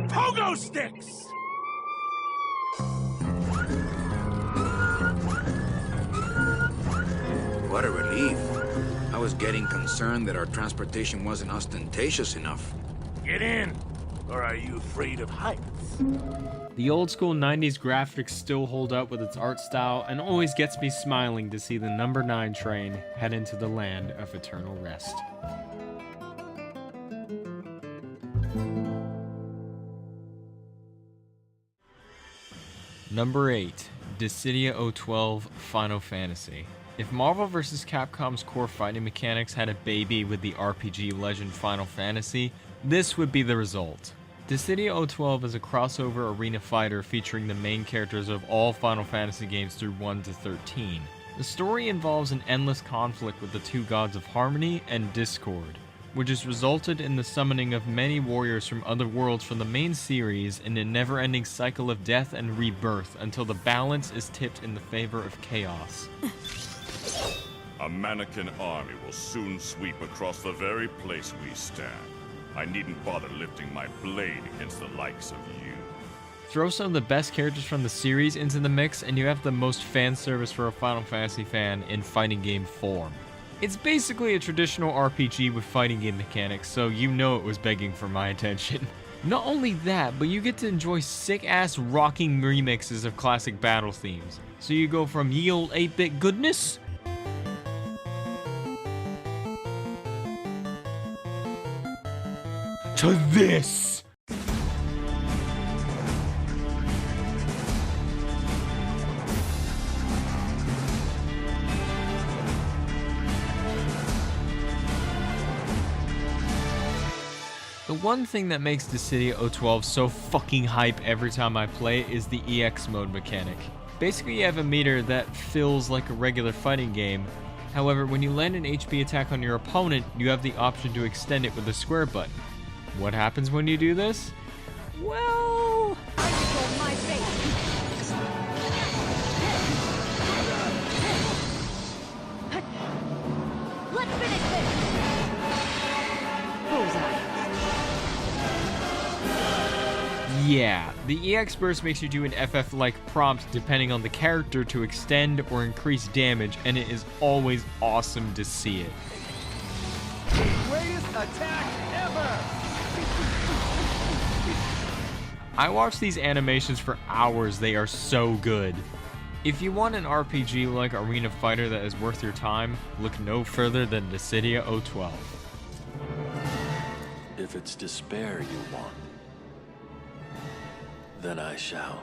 pogo sticks! What a relief. I was getting concerned that our transportation wasn't ostentatious enough. Get in! Or are you afraid of heights? The old school 90s graphics still hold up with its art style and always gets me smiling to see the number 9 train head into the land of eternal rest. Number 8. Dissidia 012 Final Fantasy. If Marvel vs. Capcom's core fighting mechanics had a baby with the RPG legend Final Fantasy, this would be the result. Dissidia 012 is a crossover arena fighter featuring the main characters of all Final Fantasy games through 1 to 13. The story involves an endless conflict with the two gods of Harmony and Discord, which has resulted in the summoning of many warriors from other worlds from the main series in a never-ending cycle of death and rebirth until the balance is tipped in the favor of chaos. A mannequin army will soon sweep across the very place we stand. I needn't bother lifting my blade against the likes of you. Throw some of the best characters from the series into the mix and you have the most fan service for a Final Fantasy fan in fighting game form. It's basically a traditional RPG with fighting game mechanics, so you know it was begging for my attention. Not only that, but you get to enjoy sick-ass rocking remixes of classic battle themes. So you go from ye olde 8-bit goodness to this! The one thing that makes Dissidia 012 so fucking hype every time I play it is the EX mode mechanic. Basically, you have a meter that feels like a regular fighting game. However, when you land an HP attack on your opponent, you have the option to extend it with the square button. What happens when you do this? Well... Let's finish this! Bullseye. Yeah, the EX burst makes you do an FF-like prompt depending on the character to extend or increase damage, and it is always awesome to see it. Greatest attack ever! I watch these animations for hours, they are so good. If you want an RPG like Arena Fighter that is worth your time, look no further than Dissidia 012. If it's despair you want, then I shall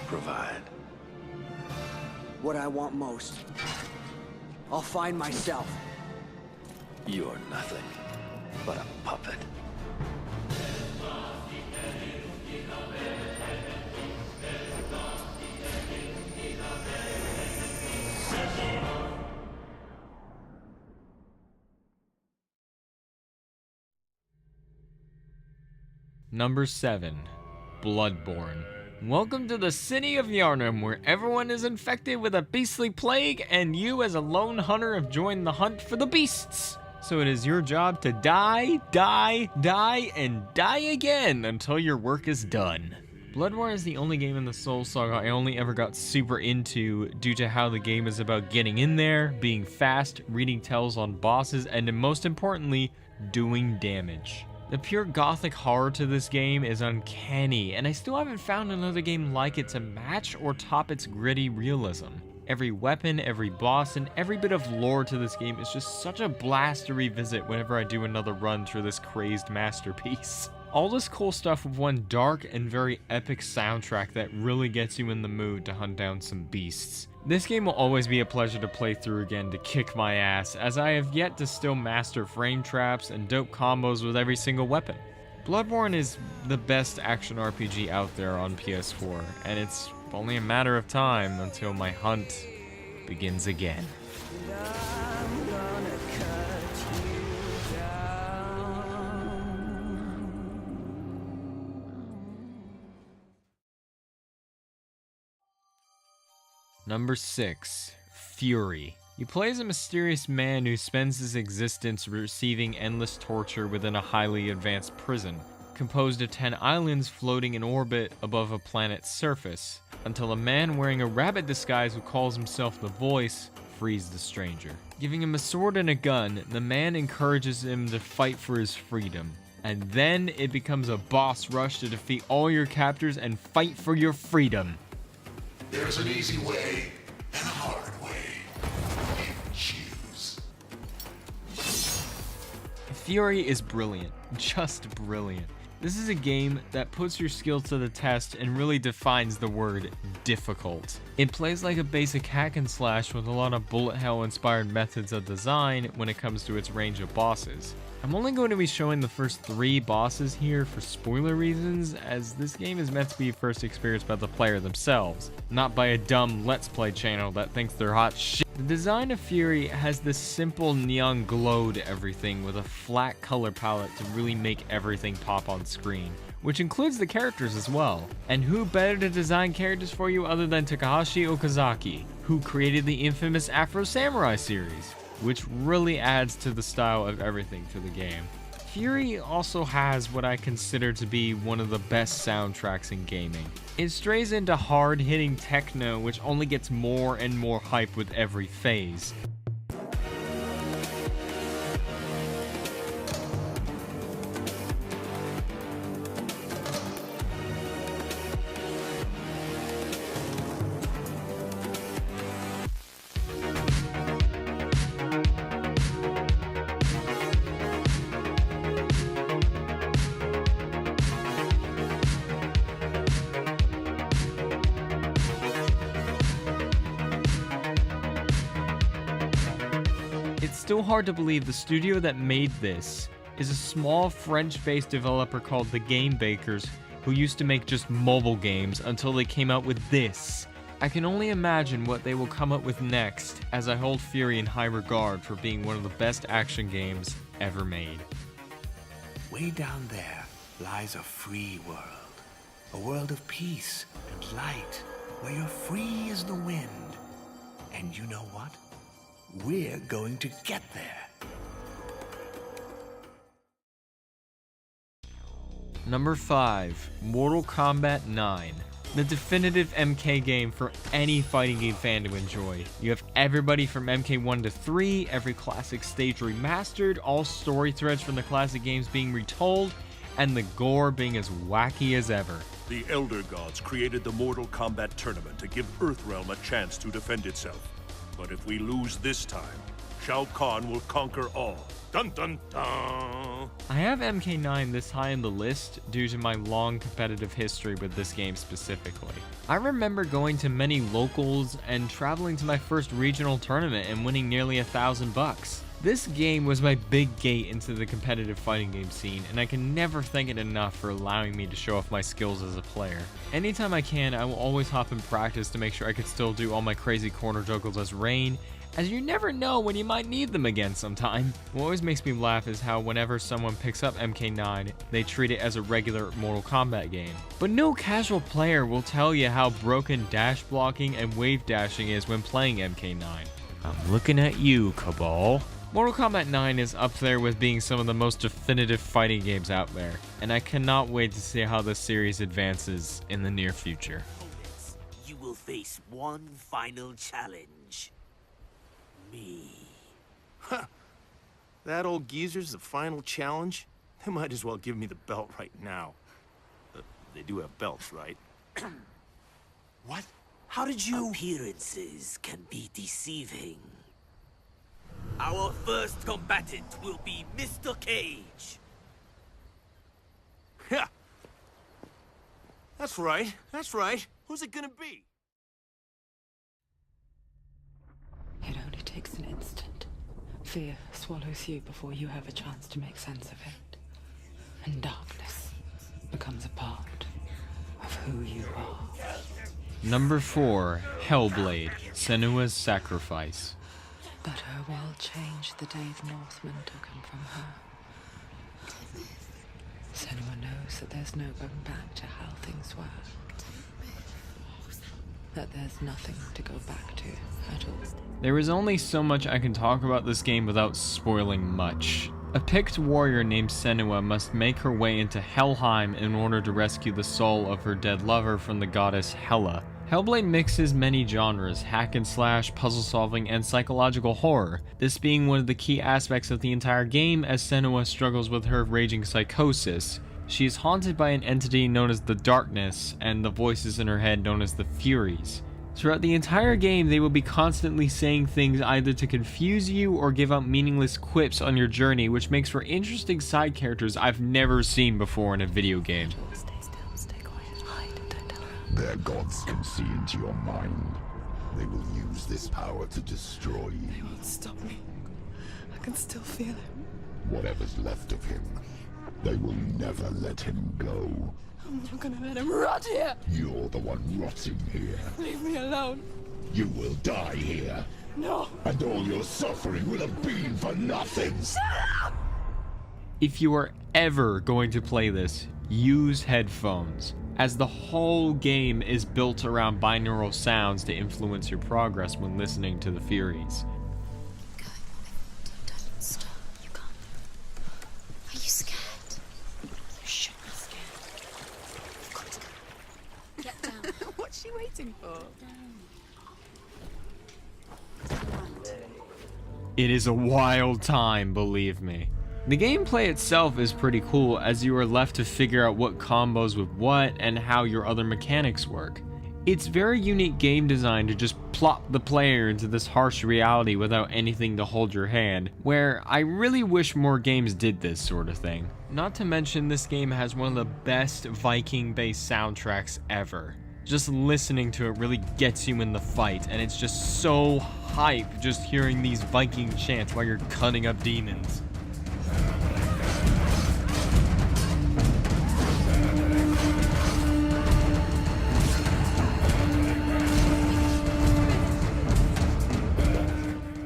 provide. What I want most, I'll find myself. You're nothing but a puppet. Number 7. Bloodborne. Welcome to the city of Yharnam, where everyone is infected with a beastly plague, and you as a lone hunter have joined the hunt for the beasts. So it is your job to die, die, die, and die again until your work is done. Bloodborne is the only game in the Souls saga I only ever got super into due to how the game is about getting in there, being fast, reading tells on bosses, and most importantly, doing damage. The pure gothic horror to this game is uncanny, and I still haven't found another game like it to match or top its gritty realism. Every weapon, every boss, and every bit of lore to this game is just such a blast to revisit whenever I do another run through this crazed masterpiece. All this cool stuff with one dark and very epic soundtrack that really gets you in the mood to hunt down some beasts. This game will always be a pleasure to play through again to kick my ass, as I have yet to still master frame traps and dope combos with every single weapon. Bloodborne is the best action RPG out there on PS4, and it's only a matter of time until my hunt begins again. Number 6. Fury. You play as a mysterious man who spends his existence receiving endless torture within a highly advanced prison, composed of 10 islands floating in orbit above a planet's surface, until a man wearing a rabbit disguise who calls himself the Voice frees the stranger. Giving him a sword and a gun, the man encourages him to fight for his freedom. And then it becomes a boss rush to defeat all your captors and fight for your freedom. There's an easy way and a hard way. You choose. Fury is brilliant, just brilliant. This is a game that puts your skills to the test and really defines the word difficult. It plays like a basic hack and slash with a lot of bullet hell inspired methods of design when it comes to its range of bosses. I'm only going to be showing the first 3 bosses here for spoiler reasons, as this game is meant to be first experienced by the player themselves, not by a dumb Let's Play channel that thinks they're hot shit. The design of Fury has this simple neon glow to everything with a flat color palette to really make everything pop on screen, which includes the characters as well. And who better to design characters for you other than Takahashi Okazaki, who created the infamous Afro Samurai series, which really adds to the style of everything to the game. Fury also has what I consider to be one of the best soundtracks in gaming. It strays into hard-hitting techno, which only gets more and more hype with every phase. It's still hard to believe the studio that made this is a small French-based developer called The Game Bakers, who used to make just mobile games until they came out with this. I can only imagine what they will come up with next, as I hold Fury in high regard for being one of the best action games ever made. Way down there lies a free world. A world of peace and light, where you're free as the wind. And you know what? We're going to get there. Number 5, Mortal Kombat 9. The definitive MK game for any fighting game fan to enjoy. You have everybody from MK1 to 3, every classic stage remastered, all story threads from the classic games being retold, and the gore being as wacky as ever. The Elder Gods created the Mortal Kombat tournament to give Earthrealm a chance to defend itself. But if we lose this time, Shao Kahn will conquer all. Dun dun dun! I have MK9 this high on the list due to my long competitive history with this game specifically. I remember going to many locals and traveling to my first regional tournament and winning nearly $1,000. This game was my big gate into the competitive fighting game scene, and I can never thank it enough for allowing me to show off my skills as a player. Anytime I can, I will always hop in practice to make sure I can still do all my crazy corner juggles as Rain, as you never know when you might need them again sometime. What always makes me laugh is how whenever someone picks up MK9, they treat it as a regular Mortal Kombat game. But no casual player will tell you how broken dash blocking and wave dashing is when playing MK9. I'm looking at you, Cabal. Mortal Kombat 9 is up there with being some of the most definitive fighting games out there, and I cannot wait to see how this series advances in the near future. You will face one final challenge. Me. Huh. That old geezer's the final challenge? They might as well give me the belt right now. They do have belts, right? What? How did you... Appearances can be deceiving. Our first combatant will be Mr. Cage. Yeah. That's right. That's right. Who's it gonna be? It only takes an instant. Fear swallows you before you have a chance to make sense of it. And darkness becomes a part of who you are. Number 4, Hellblade, Senua's Sacrifice. But her world changed the day the Northmen took him from her. Senua knows that there's no going back to how things were. That there's nothing to go back to at all. There is only so much I can talk about this game without spoiling much. A picked warrior named Senua must make her way into Helheim in order to rescue the soul of her dead lover from the goddess Hela. Hellblade mixes many genres, hack and slash, puzzle solving, and psychological horror, this being one of the key aspects of the entire game as Senua struggles with her raging psychosis. She is haunted by an entity known as the Darkness, and the voices in her head known as the Furies. Throughout the entire game, they will be constantly saying things either to confuse you or give out meaningless quips on your journey, which makes for interesting side characters I've never seen before in a video game. Stay still, stay quiet, hide, don't tell her. Their gods can see into your mind. They will use this power to destroy you. They won't stop me. I can still feel him. Whatever's left of him, they will never let him go. I'm not gonna let him rot here. You're the one rotting here. Leave me alone. You will die here. No. And all your suffering will have been for nothing. Shut up! If you are ever going to play this, use headphones, as the whole game is built around binaural sounds to influence your progress when listening to the Furies. Don't stop. You can't. Are you scared? You should be scared. You've got to go. Get down. What's she waiting for? It is a wild time, believe me. The gameplay itself is pretty cool, as you are left to figure out what combos with what and how your other mechanics work. It's very unique game design to just plop the player into this harsh reality without anything to hold your hand, where I really wish more games did this sort of thing. Not to mention, this game has one of the best Viking-based soundtracks ever. Just listening to it really gets you in the fight, and it's just so hype just hearing these Viking chants while you're cutting up demons.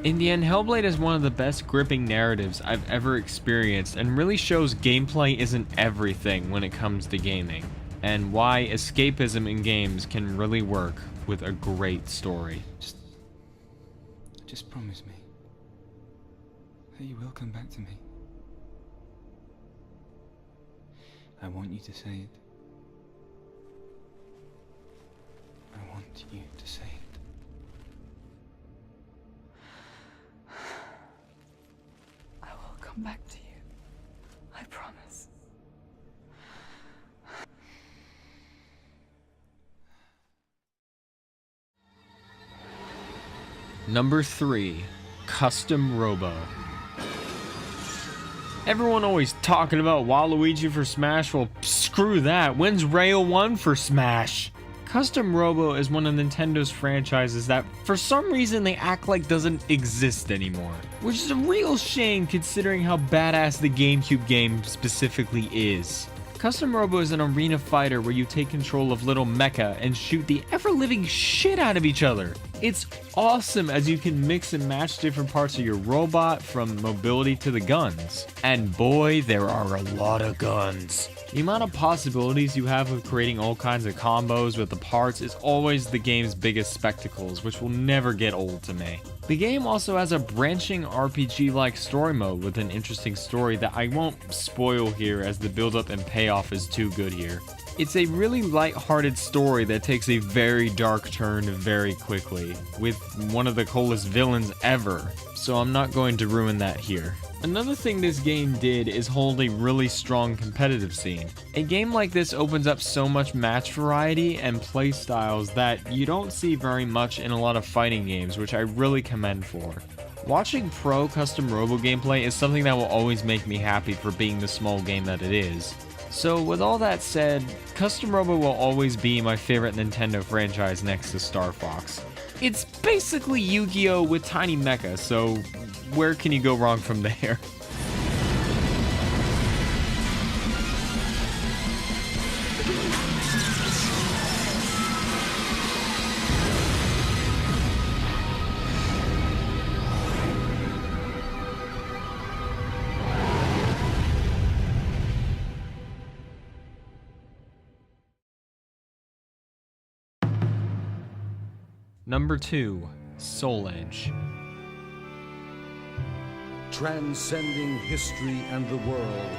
In the end, Hellblade is one of the best gripping narratives I've ever experienced, and really shows gameplay isn't everything when it comes to gaming, and why escapism in games can really work with a great story. Just promise me that you will come back to me. I want you to say it. I want you to say it. I will come back to you. I promise. Number 3. Custom Robo. Everyone always talking about Waluigi for Smash. Well, screw that. When's Rail 1 for Smash? Custom Robo is one of Nintendo's franchises that, for some reason, they act like doesn't exist anymore. Which is a real shame considering how badass the GameCube game specifically is. Custom Robo is an arena fighter where you take control of little mecha and shoot the ever-living shit out of each other. It's awesome as you can mix and match different parts of your robot, from mobility to the guns. And boy, there are a lot of guns. The amount of possibilities you have with creating all kinds of combos with the parts is always the game's biggest spectacles, which will never get old to me. The game also has a branching RPG-like story mode with an interesting story that I won't spoil here, as the build-up and payoff is too good here. It's a really light-hearted story that takes a very dark turn very quickly, with one of the coolest villains ever, so I'm not going to ruin that here. Another thing this game did is hold a really strong competitive scene. A game like this opens up so much match variety and play styles that you don't see very much in a lot of fighting games, which I really commend for. Watching pro Custom Robo gameplay is something that will always make me happy for being the small game that it is. So with all that said, Custom Robo will always be my favorite Nintendo franchise next to Star Fox. It's basically Yu-Gi-Oh! With tiny mecha, so where can you go wrong from there? Number 2. Soul Edge. Transcending history and the world,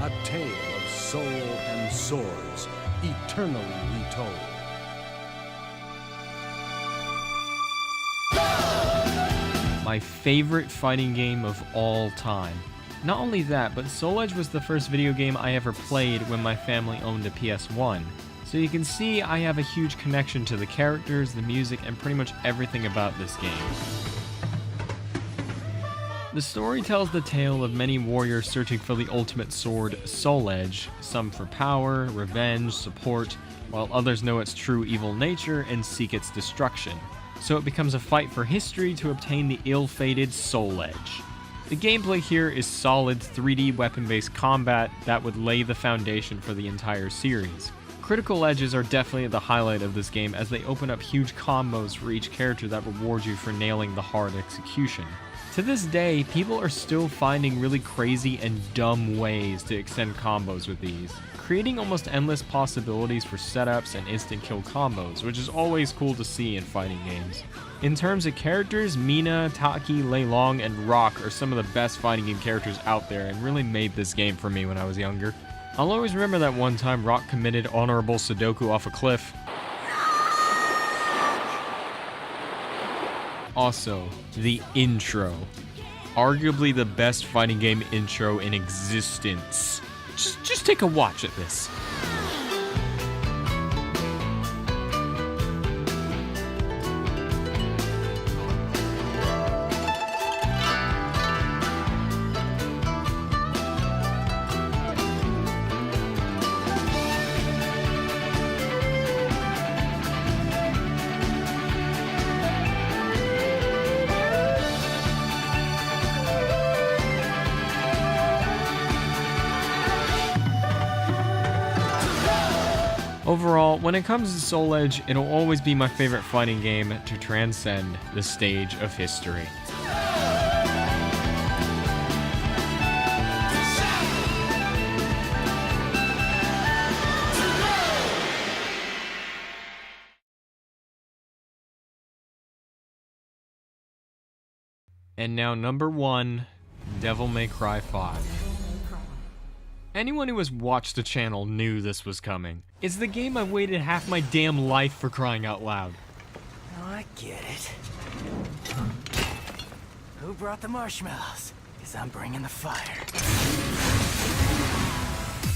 a tale of soul and swords, eternally retold. My favorite fighting game of all time. Not only that, but Soul Edge was the first video game I ever played when my family owned a PS1. So you can see I have a huge connection to the characters, the music, and pretty much everything about this game. The story tells the tale of many warriors searching for the ultimate sword, Soul Edge, some for power, revenge, support, while others know its true evil nature and seek its destruction. So it becomes a fight for history to obtain the ill-fated Soul Edge. The gameplay here is solid 3D weapon-based combat that would lay the foundation for the entire series. Critical edges are definitely the highlight of this game as they open up huge combos for each character that reward you for nailing the hard execution. To this day, people are still finding really crazy and dumb ways to extend combos with these, creating almost endless possibilities for setups and instant kill combos, which is always cool to see in fighting games. In terms of characters, Mina, Taki, Lei Long, and Rock are some of the best fighting game characters out there and really made this game for me when I was younger. I'll always remember that one time Rock committed honorable Sudoku off a cliff. Also, the intro. Arguably the best fighting game intro in existence. Just take a watch at this. Overall, when it comes to Soul Edge, it'll always be my favorite fighting game to transcend the stage of history. And now number 1, Devil May Cry 5. Anyone who has watched the channel knew this was coming. It's the game I've waited half my damn life for, crying out loud. Oh, I get it. Who brought the marshmallows? Because I'm bringing the fire.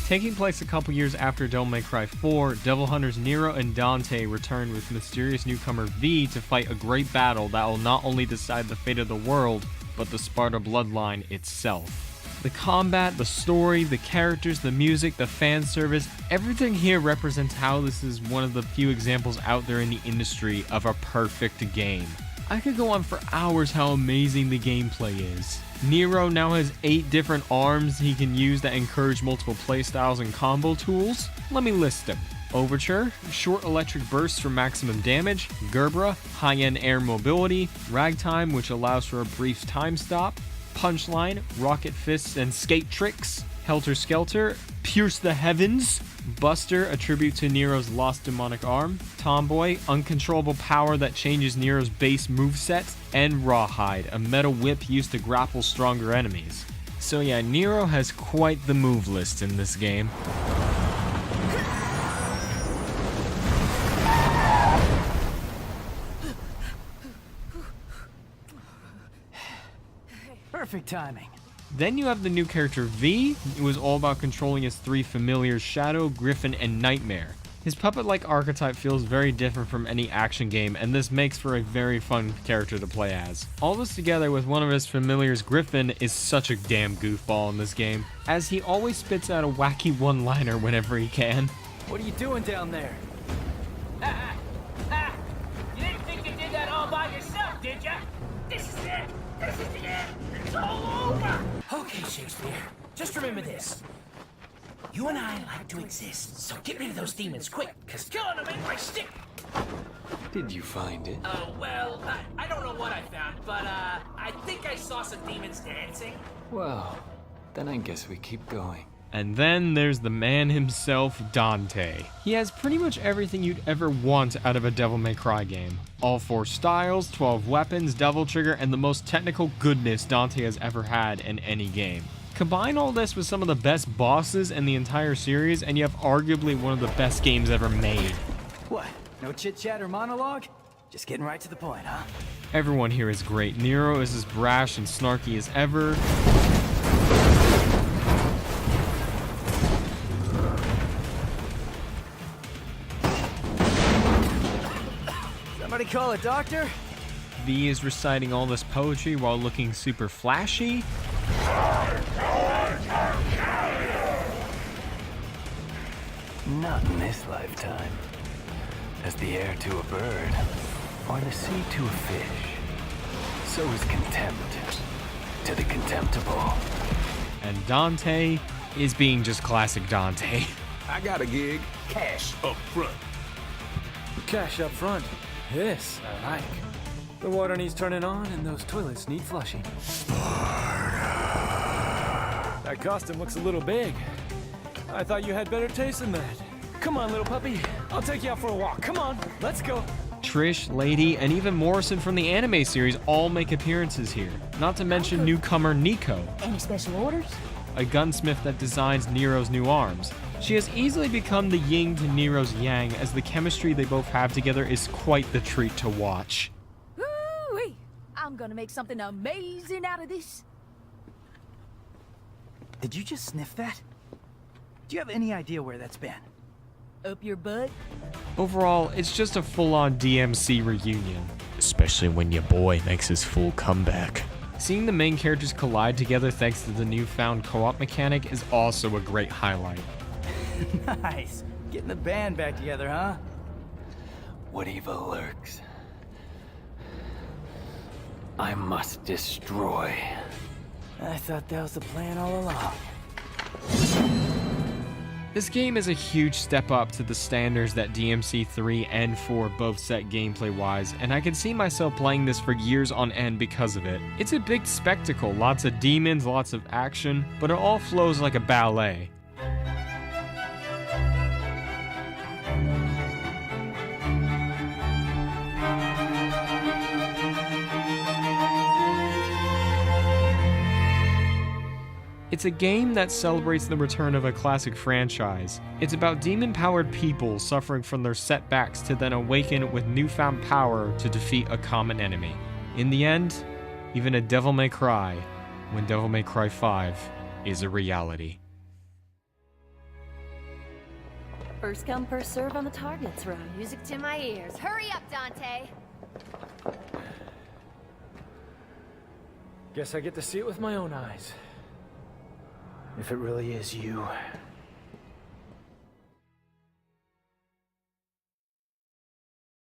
Taking place a couple years after Devil May Cry 4, Devil Hunters Nero and Dante return with mysterious newcomer V to fight a great battle that will not only decide the fate of the world, but the Sparta bloodline itself. The combat, the story, the characters, the music, the fan service, everything here represents how this is one of the few examples out there in the industry of a perfect game. I could go on for hours how amazing the gameplay is. Nero now has 8 different arms he can use that encourage multiple playstyles and combo tools. Let me list them. Overture, short electric bursts for maximum damage, Gerbera, high-end air mobility, Ragtime, which allows for a brief time stop, Punchline, rocket fists and skate tricks, Helter Skelter, Pierce the Heavens, Buster, a tribute to Nero's lost demonic arm, Tomboy, uncontrollable power that changes Nero's base moveset, and Rawhide, a metal whip used to grapple stronger enemies. So yeah, Nero has quite the move list in this game. Perfect timing. Then you have the new character V, who is all about controlling his 3 familiars Shadow, Griffin, and Nightmare. His puppet-like archetype feels very different from any action game, and this makes for a very fun character to play as. All this together with one of his familiars, Griffin, is such a damn goofball in this game, as he always spits out a wacky one-liner whenever he can. What are you doing down there? You didn't think you did that all by yourself, did ya? This is it! This is the end! It's all over! Okay, Shakespeare. Just remember this. You and I like to exist, so get rid of those demons quick, because killing them ain't my stick! Did you find it? Well, I don't know what I found, but, I think I saw some demons dancing. Well, then I guess we keep going. And then there's the man himself, Dante. He has pretty much everything you'd ever want out of a Devil May Cry game. All 4 styles, 12 weapons, Devil Trigger, and the most technical goodness Dante has ever had in any game. Combine all this with some of the best bosses in the entire series, and you have arguably one of the best games ever made. What? No chit-chat or monologue? Just getting right to the point, huh? Everyone here is great. Nero is as brash and snarky as ever. call a doctor? V is reciting all this poetry while looking super flashy. Not in this lifetime. As the air to a bird, or the sea to a fish, so is contempt to the contemptible. And Dante is being just classic Dante. I got a gig. Cash up front. Cash up front. This I like. The water needs turning on and those toilets need flushing. That costume looks a little big. I thought you had better taste than that. Come on, little puppy. I'll take you out for a walk. Come on, let's go. Trish, Lady, and even Morrison from the anime series all make appearances here. Not to mention newcomer Nico, Any special orders? a gunsmith that designs Nero's new arms. She has easily become the yin to Nero's yang, as the chemistry they both have together is quite the treat to watch. Woo-wee! I'm gonna make something amazing out of this. Did you just sniff that? Do you have any idea where that's been? Up your butt? Overall, it's just a full-on DMC reunion, especially when your boy makes his full comeback. Seeing the main characters collide together thanks to the newfound co-op mechanic is also a great highlight. Nice. Getting the band back together, huh? What evil lurks, I must destroy. I thought that was the plan all along. This game is a huge step up to the standards that DMC 3 and 4 both set gameplay-wise, and I can see myself playing this for years on end because of it. It's a big spectacle, lots of demons, lots of action, but it all flows like a ballet. It's a game that celebrates the return of a classic franchise. It's about demon-powered people suffering from their setbacks to then awaken with newfound power to defeat a common enemy. In the end, even a Devil May Cry, when Devil May Cry 5 is a reality. First come, first serve on the targets, right? Music to my ears. Hurry up, Dante! Guess I get to see it with my own eyes. If it really is you.